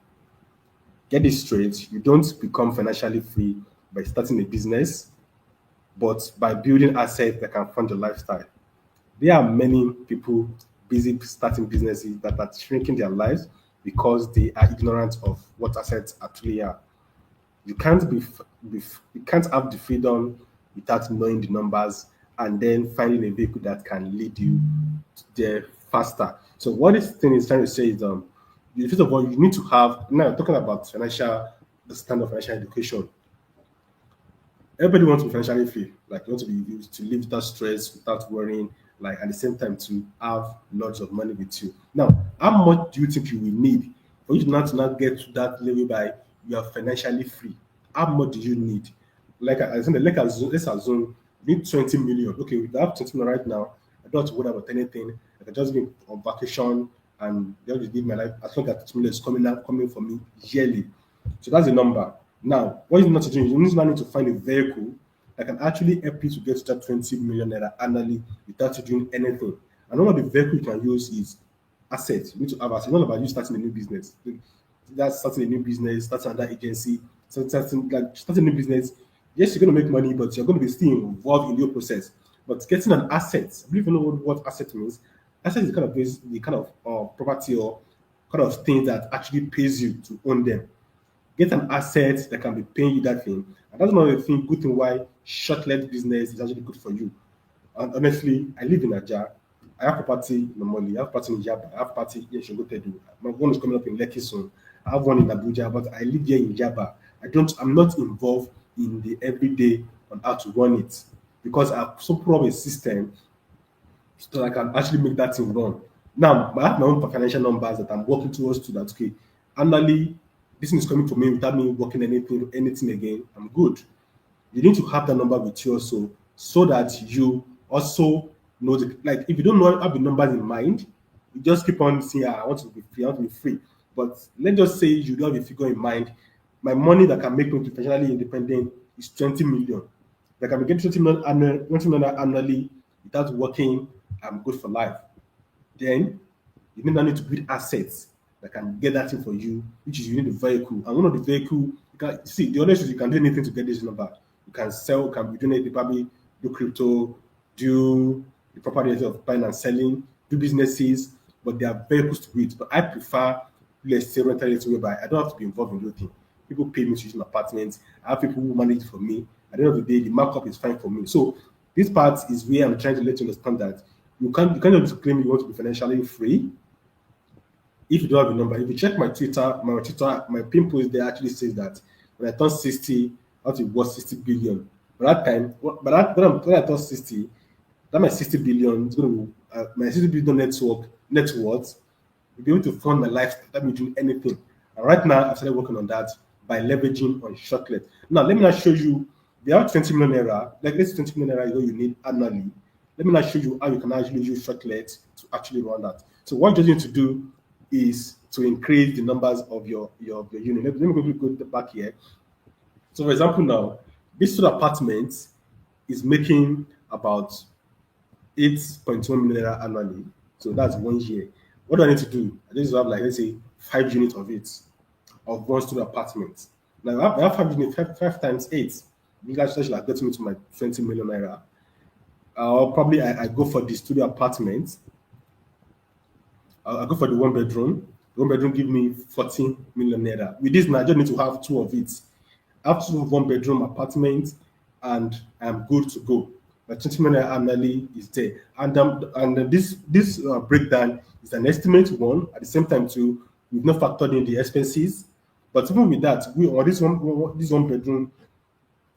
Get this straight. You don't become financially free by starting a business, but by building assets that can fund your lifestyle. There are many people busy starting businesses that are shrinking their lives because they are ignorant of what assets actually are. You can't you can't have the freedom without knowing the numbers and then finding a vehicle that can lead you there faster. So what this thing is trying to say is first of all you need to have now talking about financial the standard of financial education. Everybody wants to be financially free, like you want to be to live without stress, without worrying, like at the same time to have lots of money with you. Now, how much do you think you will need for you to not get to that level by you are financially free? How much do you need? Like I said, let's assume you need 20 million. Okay, we have 20 million right now. I don't have to worry about anything. I can just be on vacation and just live my life as long as 20 million is coming for me yearly. So that's the number. Now, what you need to do is you need to find a vehicle that can actually help you to get to that 20 million naira annually without you doing anything. And one of the vehicles you can use is assets. You need to have assets. It's not about you starting a new business. That's starting a new business, starting another agency, starting a new business. Yes, you're going to make money, but you're going to be still involved in your process. But getting an asset, I believe you know what asset means. Asset is the kind of property or kind of thing that actually pays you to own them. Get an asset that can be paying you that thing. And that's one of the good thing why short-lived business is actually good for you. And honestly, I live in Aja. I have property in Nomoli, I have property in Jaba, I have property in Shogotedu. My one is coming up in Lekki soon. I have one in Abuja, but I live here in Jaba. I'm not involved in the everyday on how to run it because I've so put up a system so that I can actually make that thing run. Now, I have my own financial numbers that I'm working towards to that. Okay, annually, this thing is coming for me without me working anything again. I'm good. You need to have that number with you also, so that you also know like if you don't know have the numbers in mind, you just keep on saying, I want to be free, I want to be free. But let's just say you don't have a figure in mind. My money that can make me financially independent is 20 million. Like I can get 20 million annually without working, I'm good for life. Then you need to build assets that can get that thing for you, which is you need a vehicle. And one of the vehicle, you can see the other is you can do anything to get this number. You can sell, you can be doing it, probably do crypto, do the property of buying and selling, do businesses, but there are vehicles to it. But I prefer, let's say, rental it whereby I don't have to be involved in everything. People pay me to use my apartments. I have people who manage it for me. At the end of the day, the markup is fine for me. So this part is where I'm trying to let you understand that you can't just claim you want to be financially free if you don't have a number. If you check my pin post there actually says that when I turn 60, I want to worth 60 billion. By that time, when I turn 60, that my 60 billion is going to my 60 billion net worth will be able to fund my life without me doing anything. And right now, I've started working on that by leveraging on shortlet. Now, let me now show you. They have 20 million naira. Like this 20 million naira is what you need annually. Let me now show you how you can actually use shortlet to actually run that. So what you just need to do is to increase the numbers of your unit. Let me quickly go back here. So for example now, this sort of apartment is making about 8.1 million naira annually. So that's 1 year. What do I need to do? I need to have like let's say 5 units of it of one studio apartment. Now I have 5 units, five times eight. You guys should like get me to my 20 million naira. Probably I go for the studio apartment. I'll go for the one bedroom. The one bedroom give me 14 million naira. With this, now I just need to have two of it. I have two of one bedroom apartment, and I'm good to go. My 20 million naira annually is there, and this breakdown is an estimate one. At the same time, too, we've not factored in the expenses. But even with that, we on this one bedroom,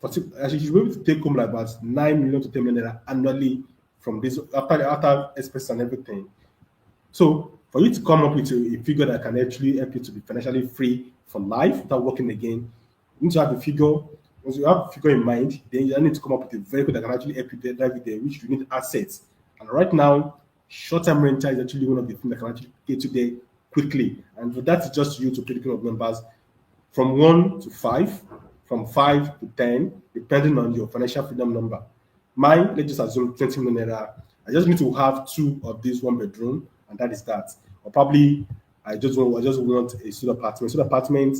actually, you should be able to take home like about 9 million to 10 million naira annually from this after expenses and everything. So for you to come up with a figure that can actually help you to be financially free for life without working again, you need to have a figure. Once you have a figure in mind, then you need to come up with a vehicle that can actually help you drive it there, which you need assets. And right now, short-term rental is actually one of the things that can actually get you there quickly. And for that is just you to pick the kind of numbers from 1 to 5, from 5 to 10, depending on your financial freedom number. Mine, let's just assume 20 million naira. I just need to have two of this one bedroom, and that is that. Or probably I just want a studio apartment. Studio apartment,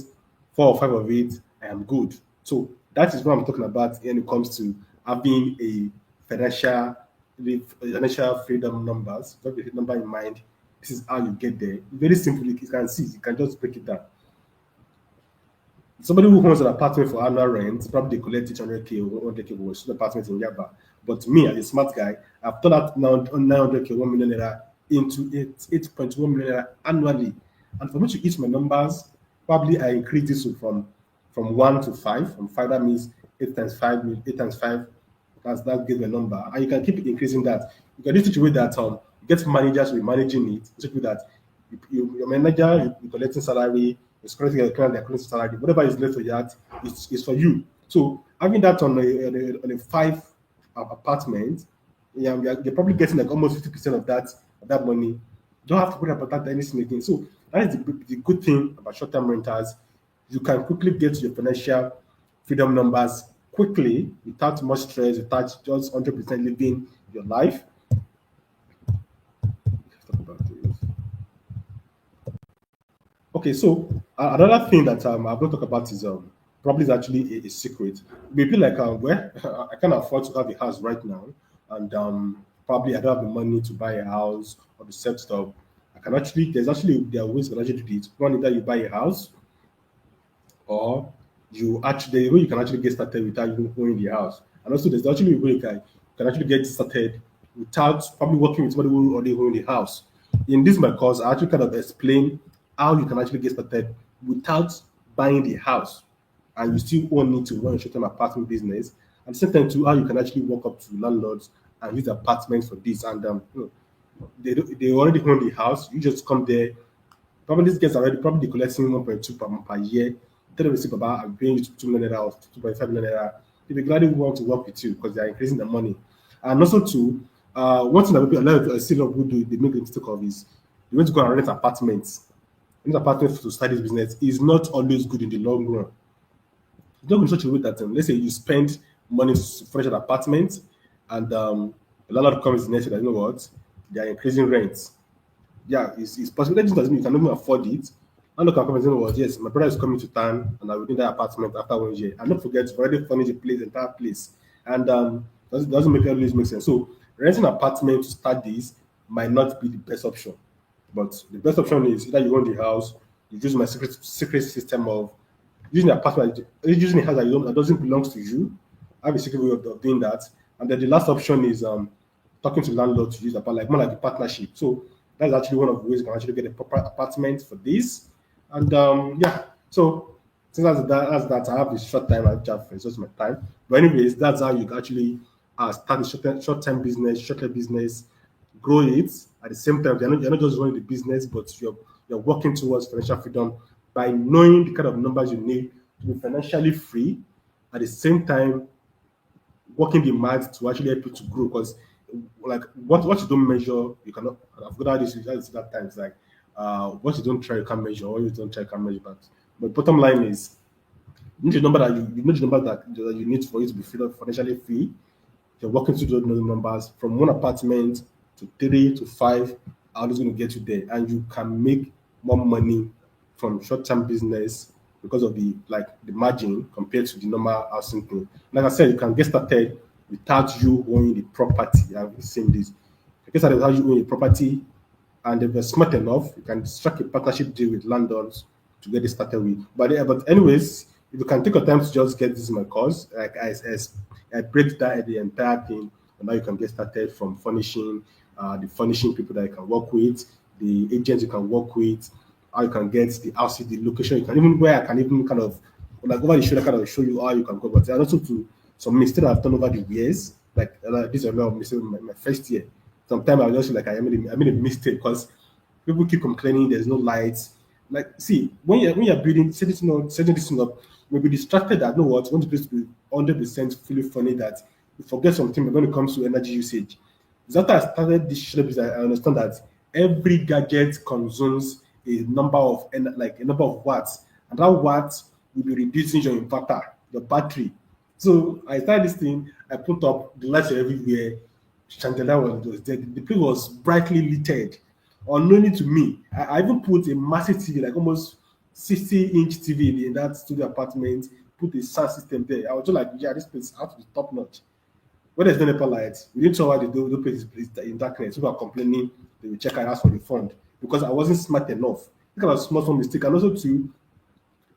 4 or 5 of it, I am good. So that is what I'm talking about when it comes to having a financial freedom numbers. Have the number in mind. This is how you get there. Very simple. You can see. You can just break it down. Somebody who owns an apartment for annual rent probably they collect 800k or 100k for a student apartment in Yaba. But me, as a smart guy, I've turned out now on 900k, 1 million naira into 8.1 million naira annually. And for me to hit my numbers, probably I increase this from 1 to 5. From 5, that means 8 times 5, 8 times 5, that gives me a number. And you can keep increasing that. You can do it such a way that you get managers to be managing it, such a way that your manager, you collecting salary, it's collecting your client, they're collecting salary. Whatever is left for that is for you. So having that on a 5 apartment, yeah, you're probably getting like almost 50% of that money. You don't have to worry about that anything again. So that is the good thing about short-term renters. You can quickly get to your financial freedom numbers quickly without much stress, without just 100% living your life. Talk about this. Okay, so another thing that I'm going to talk about is probably is actually a secret. Maybe like where I can afford to have a house right now, and probably I don't have the money to buy a house or to set stuff. I can actually there are ways you can actually do it. One is that you buy a house, or you actually the way you can actually get started without even owning the house. And also there's actually a way you can actually get started without probably working with somebody who already own the house. In this my course, I actually kind of explain how you can actually get started without buying the house, and you still only need to run a short-term apartment business. At the same time too, how you can actually walk up to landlords and use apartments for this. And they already own the house. You just come there. Probably these guys are already probably collecting 1.2 per year. Tell them, say, Baba, I'm paying you 2 million naira or 2.5 million naira. They will gladly want to work with you because they are increasing the money. And also, too, one thing that people, a lot of still of people do, they make the mistake of is they want to go and rent apartments. Rent apartments to start this business is not always good in the long run. It's not going to such a way that, let's say, you spend money to furnish an apartment, and a landlord comes next year, that, you know what, they are increasing rents. Yeah, it's possible. That just doesn't mean you can even afford it. And look at conversation was, yes, my brother is coming to town and I will need that apartment after 1 year. And don't forget, you've already furnished the place, the entire place. And doesn't make always make sense. So renting an apartment to start this might not be the best option. But the best option is either you own the house, you use my secret system of using an apartment, using a house that, that doesn't belong to you. I have a secret way of doing that. And then the last option is talking to landlord to use like more like a partnership. So that's actually one of the ways you can actually get a proper apartment for this. And yeah, so since that's that, I have this short time. I have it's just my time. But anyways, that's how you can actually start a short-term business, short-term business, grow it. At the same time, you're not just running the business, but you're working towards financial freedom by knowing the kind of numbers you need to be financially free. At the same time, working the math to actually help you to grow. Because like what you don't measure, you cannot. I've got all this that times like what you don't try you can't measure, or you don't try you can't measure. But bottom line is you need the number that you need the number that you need for you to be financially free. You're working to those numbers from one apartment to three to five. How is going to get you there, and you can make more money from short-term business because of the margin compared to the normal housing thing. Like I said, you can get started without you owning the property. I've been saying this. You get started without you owning the property, and if you're smart enough, you can strike a partnership deal with landlords to get it started with. But anyways, if you can take your time to just get this in my course, like I break down the entire thing, and now you can get started from furnishing, the furnishing people that you can work with, the agents you can work with, how you can get the house, the location you can even where I can even kind of like over the shoulder kind of show you how you can go. But and also to some mistakes I've done over the years, like this is a lot of mistakes in my first year. Sometimes I just feel like I made a mistake because people keep complaining there's no lights. Like, see, when you're building, setting this thing up, you'll be distracted that, know what, you want the place to be 100% fully funny that you forget something when it comes to energy usage. It's after I started this shop, I understand that every gadget consumes a number of like a number of watts, and that watts will be reducing your inverter, your battery. So I started this thing. I put up the lights were everywhere. Chandelier was there. The place was brightly lit. Unknowing to me, I even put a massive TV, like almost 60-inch TV in that studio apartment. Put a sound system there. I was just like, yeah, this place has to be top notch. When there's no NEPA lights, we didn't know why the place is in darkness. People are complaining. They will check and ask for the fund because I wasn't smart enough. Kind of small mistake, and also too,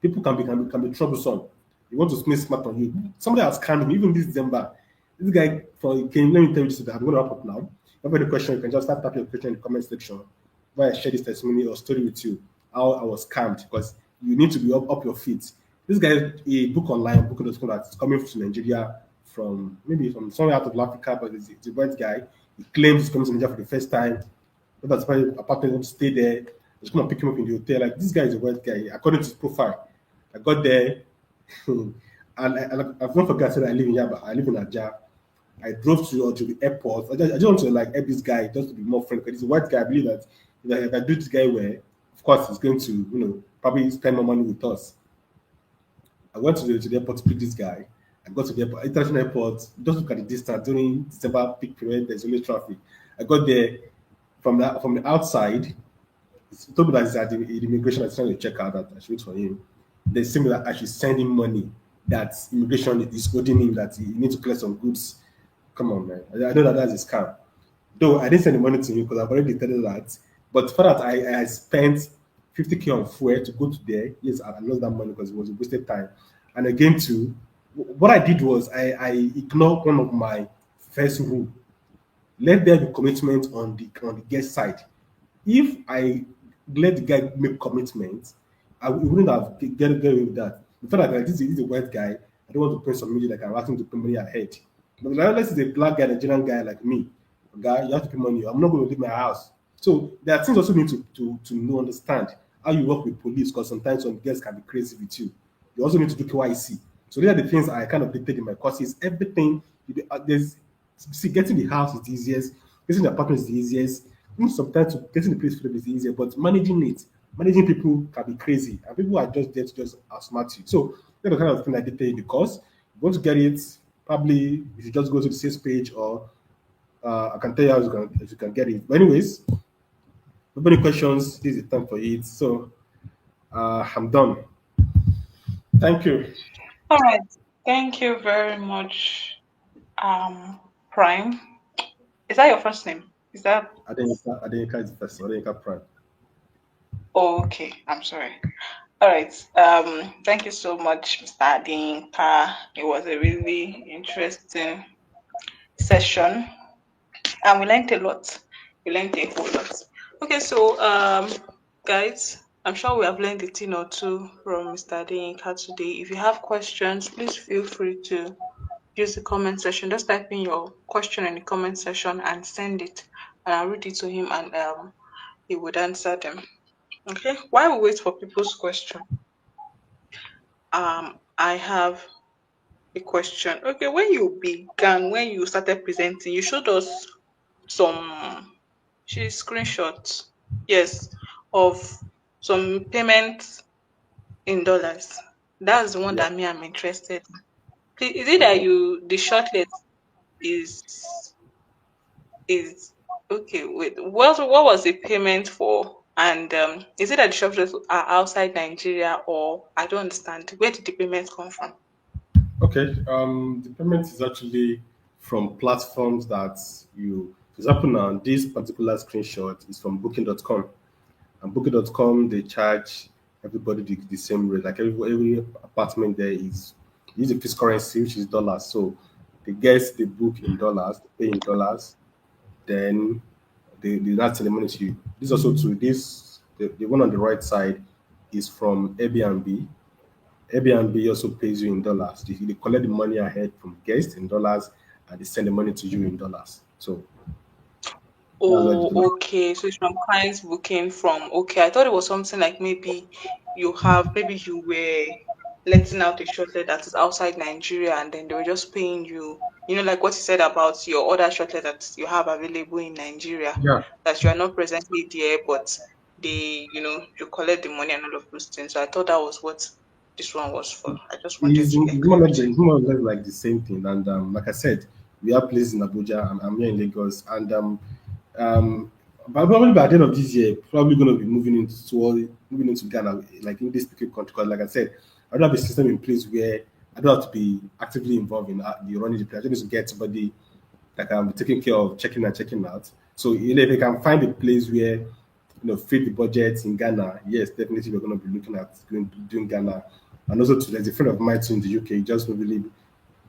people can be troublesome. You want to play smart on you. Somebody has scammed me even this December. This guy from came. Let me tell you this. I'm going to wrap up now. If you have any question, you can just start typing your question in the comment section. Where I share this testimony or story with you, how I was scammed because you need to be up your feet. This guy, a book online, book on that's coming from Nigeria, from maybe from somewhere out of Africa, but it's a white guy. He claims he's coming to Nigeria for the first time. That's why apartment want to stay there. Just come and pick him up in the hotel. Like this guy is a white guy, according to his profile. I got there, and I've not forgotten that I live in Yaba. I live in Aja. I drove to the airport. I just want to like help this guy just to be more friendly because he's a white guy. I believe that if I do this guy well, of course he's going to probably spend more money with us. I went to the airport to pick this guy, I got to the airport, international airport. Just look at the distance during December peak period. There's only traffic. I got there from the outside. He told me that he's at the immigration. I was trying to check out that I should wait for him. They seem that I should send him money that immigration is owing him that he needs to collect some goods. Come on, man. I know that that's a scam. Though I didn't send the money to him because I've already told you that. But for that, I spent 50K on fuel to go to there. Yes, I lost that money because it was a wasted time. And again, too, what I did was I ignored one of my first rule. Let there be commitment on the guest side. If I let the guy make commitments, we wouldn't have get away with that. The fact that like, this is a white guy, I don't want to pay some money like I'm asking to pay money ahead. But like, unless it's a black guy, Nigerian guy like me, guy, you have to pay money. I'm not going to leave my house. So there are things also need to know, understand how you work with police because sometimes some girls can be crazy with you. You also need to do KYC. So these are the things I kind of did in my courses. Everything there's see getting the house is the easiest, getting the apartment is the easiest. Even sometimes getting the place for them is easier, but managing it, managing people can be crazy, and people are just there to just outsmart you. So that's the kind of thing I did in the course. You want to get it, probably you should just go to the sales page, or I can tell you how you can get it. But anyways, no any questions. This is the time for it. So I'm done. Thank you. All right. Thank you very much, Prime. Is that your first name? Is that Adenika is the first. Adenika Prime. okay? I'm sorry. All right. Thank you so much, Mr. Adinka. It was a really interesting session, and we learned a lot. We learned a whole lot. Okay, so guys, I'm sure we have learned a thing or two from Mr. Adinka today. If you have questions, please feel free to use the comment section. Just type in your question in the comment section and send it, and I'll read it to him, and he would answer them. Okay. While we wait for people's question, I have a question. Okay, when you began, when you started presenting, you showed us some screenshots, yes, of some payments in dollars. That's the one Yeah. that me I'm interested in. Is it that Okay. you the shortlet is is okay? Wait, what was the payment for? And is it that the shoplets are outside Nigeria, or I don't understand where did the payment come from? Okay. The payment is actually from platforms that for example, now this particular screenshot is from Booking.com, and Booking.com they charge everybody the same rate. Like every apartment there is use a fixed currency, which is dollars. So the guests they book in dollars, they pay in dollars, then they not send the money to you. This also to this the one on the right side is from Airbnb. Airbnb also pays you in dollars. They collect the money ahead from guests in dollars and they send the money to you in dollars. So that's what they do. Oh, okay. So it's from clients booking from okay. I thought it was something like maybe you were letting out a shortlet that is outside Nigeria and then they were just paying you, like what you said about your other shortlet that you have available in Nigeria, Yeah. that you are not presently there, but you collect the money and all of those things. So I thought that was what this one was for. I just wanted to get clarity. It's more or less like the same thing. And like I said, we have places in Abuja and I'm here in Lagos. And but probably by the end of this year, probably going to be moving into Ghana, like in this particular country. Because like I said, I don't have a system in place where I don't have to be actively involved in the running the place. I just need to get somebody that can be taking care of checking and checking out. So if they can find a place where fit the budget in Ghana, yes, definitely we're going to be looking at doing Ghana. And also, there's a friend of mine too in the UK.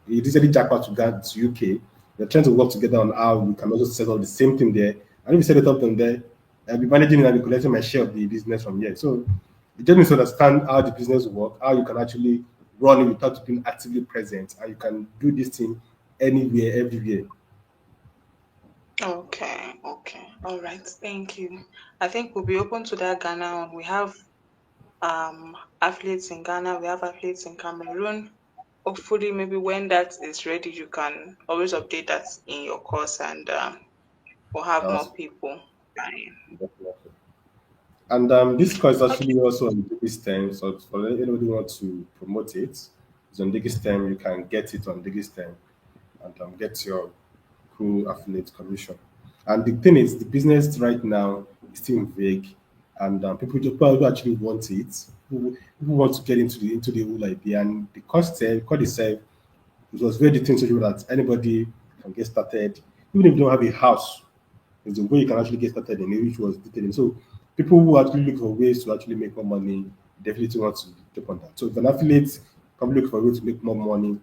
He recently jackpot to Ghana to UK. We're trying to work together on how we can also set up the same thing there. And if we set it up on there, I'll be managing it and I'll be collecting my share of the business from here. So you just need to understand how the business work, how you can actually run it without being actively present, and you can do this thing anywhere, everywhere. Okay, okay. All right. Thank you. I think we'll be open to that Ghana one. We have affiliates in Ghana, we have affiliates in Cameroon. Hopefully, maybe when that is ready, you can always update that in your course and we'll have That's more people buying. definitely. And this course Okay. actually also on this time, so for anybody who want to promote it, is on Digistem, you can get it on Digistem and get your cool affiliate commission. And the thing is, the business right now is still vague, and people who actually want it, who want to get into the whole idea, and the cost itself, it was very differential that anybody can get started, even if you don't have a house. There's a way you can actually get started in it, which was detailed. So people who actually look for ways to actually make more money definitely want to jump on that. So if an affiliate probably look for a way to make more money,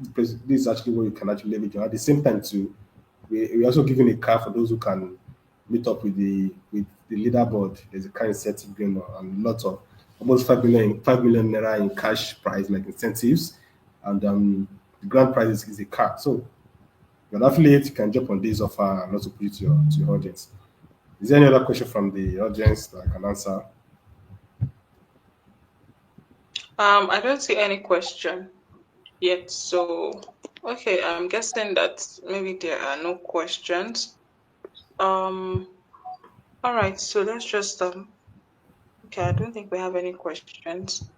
because this is actually where you can actually leverage on. At the same time, too, we're also giving a car for those who can meet up with the leaderboard. There's a kind of setting going on, and lots of almost 5 million naira in cash prize like incentives, and the grand prize is a car. So you're an affiliate, you can jump on this offer and also put it to your audience. Is there any other question from the audience that I can answer? I don't see any question yet. So, okay, I'm guessing that maybe there are no questions. All right. So let's just Okay, I don't think we have any questions.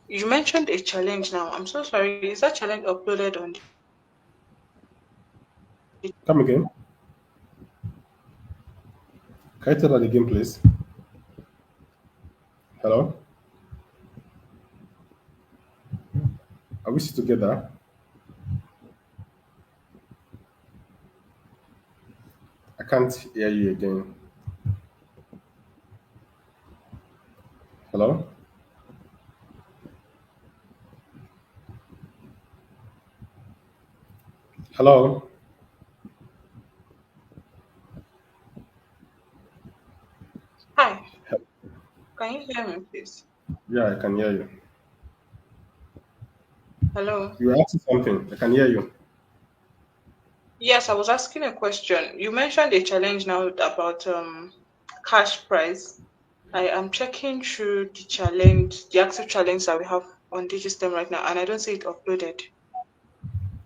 You mentioned a challenge now. I'm so sorry. Is that challenge uploaded on the Come again. Can you tell that again, please? Hello? Are we still together? I can't hear you again. Hello? Hello? Hi, can you hear me, please? Yeah, I can hear you. Hello. You were asking something. I can hear you. Yes, I was asking a question. You mentioned a challenge now about cash price. I am checking through the challenge, the active challenge that we have on Digistem right now, and I don't see it uploaded.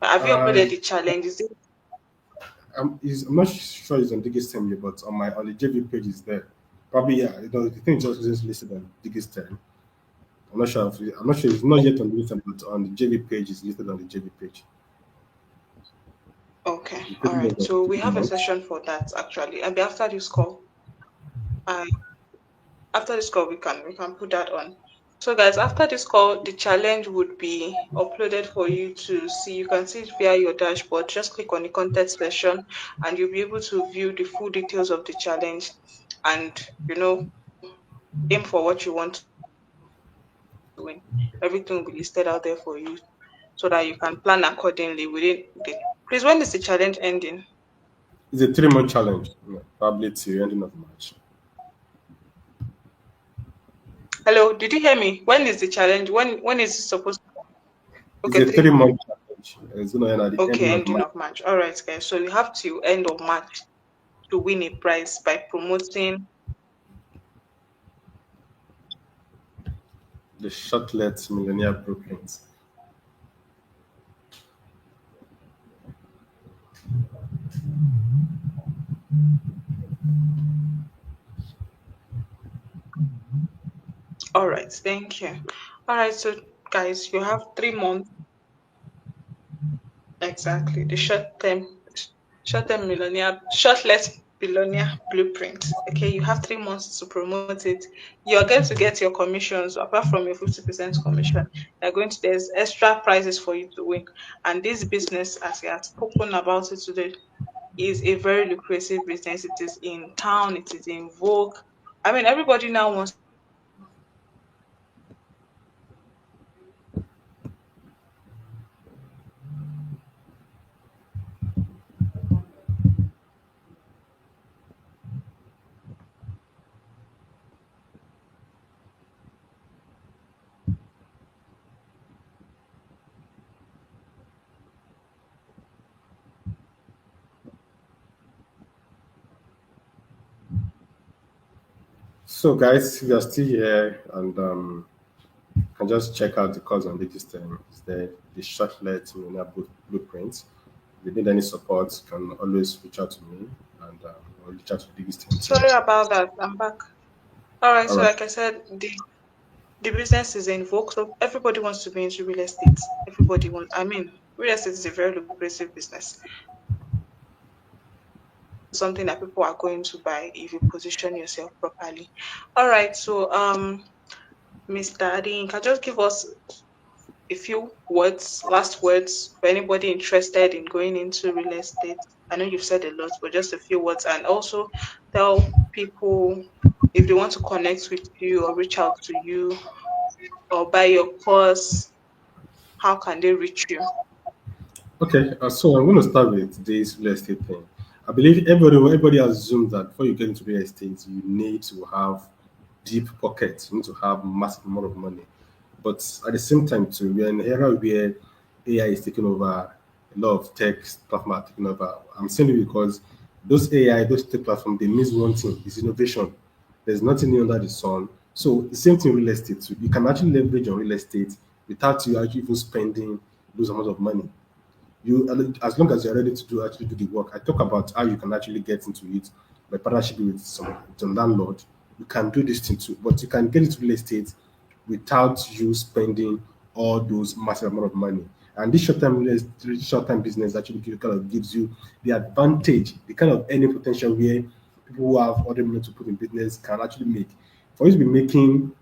Have you Uh, uploaded the challenge? Is it I'm not sure it's on Digistem yet, but on the JV page is there. Probably yeah. The thing just listed on Digistem. I'm not sure it's not yet on Digistem, but on the JV page is listed on the JV page. okay? The All page right. was So we 3 have a months. session for that actually. And after this call, I after this call we can put that on. So guys, after this call, the challenge would be uploaded for you to see. You can see it via your dashboard. Just click on the content section and you'll be able to view the full details of the challenge and you know aim for what you want to win. Everything will be listed out there for you so that you can plan accordingly within the please when is the challenge ending? It's a 3 month challenge, probably till ending of March. Hello, did you hear me? When is the challenge? When is it supposed to It's okay, a three 3 month challenge. It's going to end at the okay, ending of ending March. of March. All right, guys. So you have till end of March to win a prize by promoting. The shortlet millionaire blueprint. All right, thank you. All right, so guys, you have 3 months exactly. The short-term millionaire, short-less billionaire blueprint. Okay, you have 3 months to promote it. You're going to get your commissions apart from your 50% commission. There's extra prizes for you to win. And this business, as we have spoken about it today, is a very lucrative business. It is in town, it is in vogue. I mean, everybody now wants. So, guys, if you're still here and can just check out the course on Digistem. It's the shortlet millionaire blueprint. If you need any support, you can always reach out to me and or reach out to Digistem too. Sorry about that. I'm back. All right, All so right. like I said, the business is in vogue, so everybody wants to be into real estate. Everybody wants. I mean, real estate is a very lucrative business. Something that people are going to buy if you position yourself properly. All right, so Mr. Adinka, just give us a few words, last words for anybody interested in going into real estate. I know you've said a lot, but just a few words, and also tell people if they want to connect with you or reach out to you or buy your course, how can they reach you? Okay, so I'm going to start with this real estate thing. I believe everybody assumes that before you get into real estate, you need to have deep pockets. You need to have massive amount of money. But at the same time, too, we're in an era where AI is taking over. A lot of tech platforms are taking over. I'm saying it because those AI, those tech platforms, they miss one thing: is innovation. There's nothing new under the sun. So the same thing real estate too. You can actually leverage on real estate without you actually even spending those amount of money. You, as long as you're ready to do the work. I talk about how you can actually get into it by partnership with some landlord. You can do this thing too, but you can get into real estate without you spending all those massive amount of money. And this short-term business actually kind of gives you the advantage, the kind of earning potential where people who have other money to put in business can actually make. For you to be making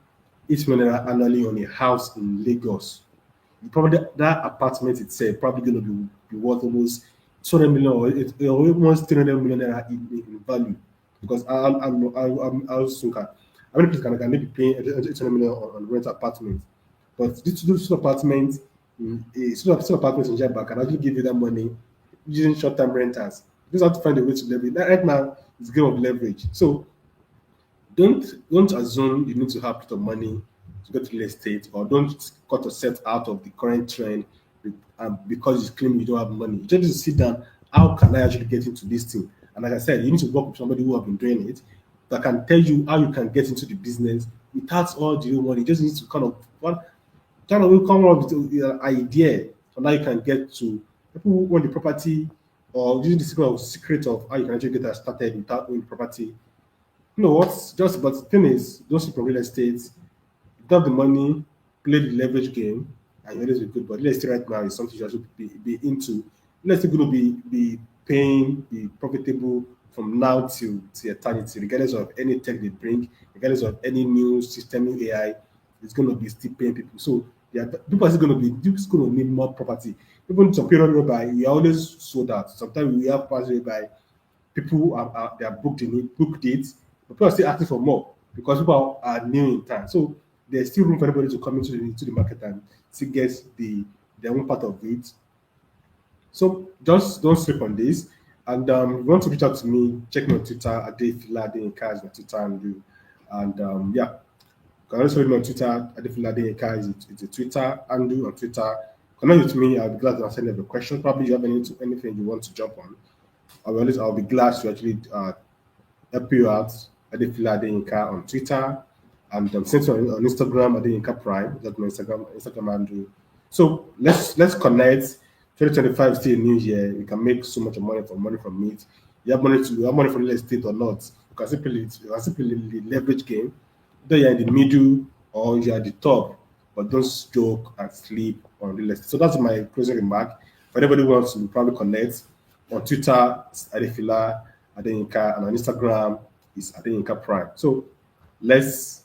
8 million annually on a house in Lagos, probably that apartment itself probably going to be worth almost 200 million or almost 300 million naira in value. Because I also can, how many people can they be paying 800 million on rent apartment? But this apartment, apartments in Jabba can actually give you that money using short term renters. You just have to find a way to leverage. Right now, it's a game of leverage. So don't assume you need to have a lot of money to get real estate, or don't cut yourself out of the current trend because you claim you don't have money. You just need to sit down. How can I actually get into this thing? And like I said, you need to work with somebody who have been doing it that can tell you how you can get into the business without all the real money. You just need to kind of come up with an idea on how you can get to people who want the property, or using the secret of how you can actually get that started without owning the property. You know what? Just but the thing is, those people in real estate, you have the money, play the leverage game, and you're always be good. But real estate right now is something you should be into. Real estate going to be paying, be profitable from now till eternity, regardless of any tech they bring, regardless of any new system, new AI, it's going to be still paying people. So yeah, people are still going to be people going to need more property. Even some period whereby we are always sold out. Sometimes we have parts whereby people they are booked it, but people are still asking for more because people are new in town. So there's still room for everybody to come into the market and still get their own part of it. So just don't sleep on this. And if you want to reach out to me, check me on Twitter at Adefila Adeyinka is my Twitter handle. And yeah, you can also read me on Twitter. Adefila Adeyinka is it's a Twitter handle on Twitter. Connect with me. I'll be glad to answer any of your questions. Probably you have anything you want to jump on. I'll be glad to actually help you out. Adefila Adeyinka on Twitter, and since on Instagram, Adeyinka Prime. That's my Instagram handle. So let's connect. 2025 is still a new year. You can make so much money from it. You have money from real estate or not. You can simply leverage game. Whether you're in the middle or you're at the top, but don't joke and sleep on real estate. So that's my closing remark. For anybody who wants to probably connect on Twitter, it's Adefila Adeyinka, and on Instagram is Adeyinka Prime. So let's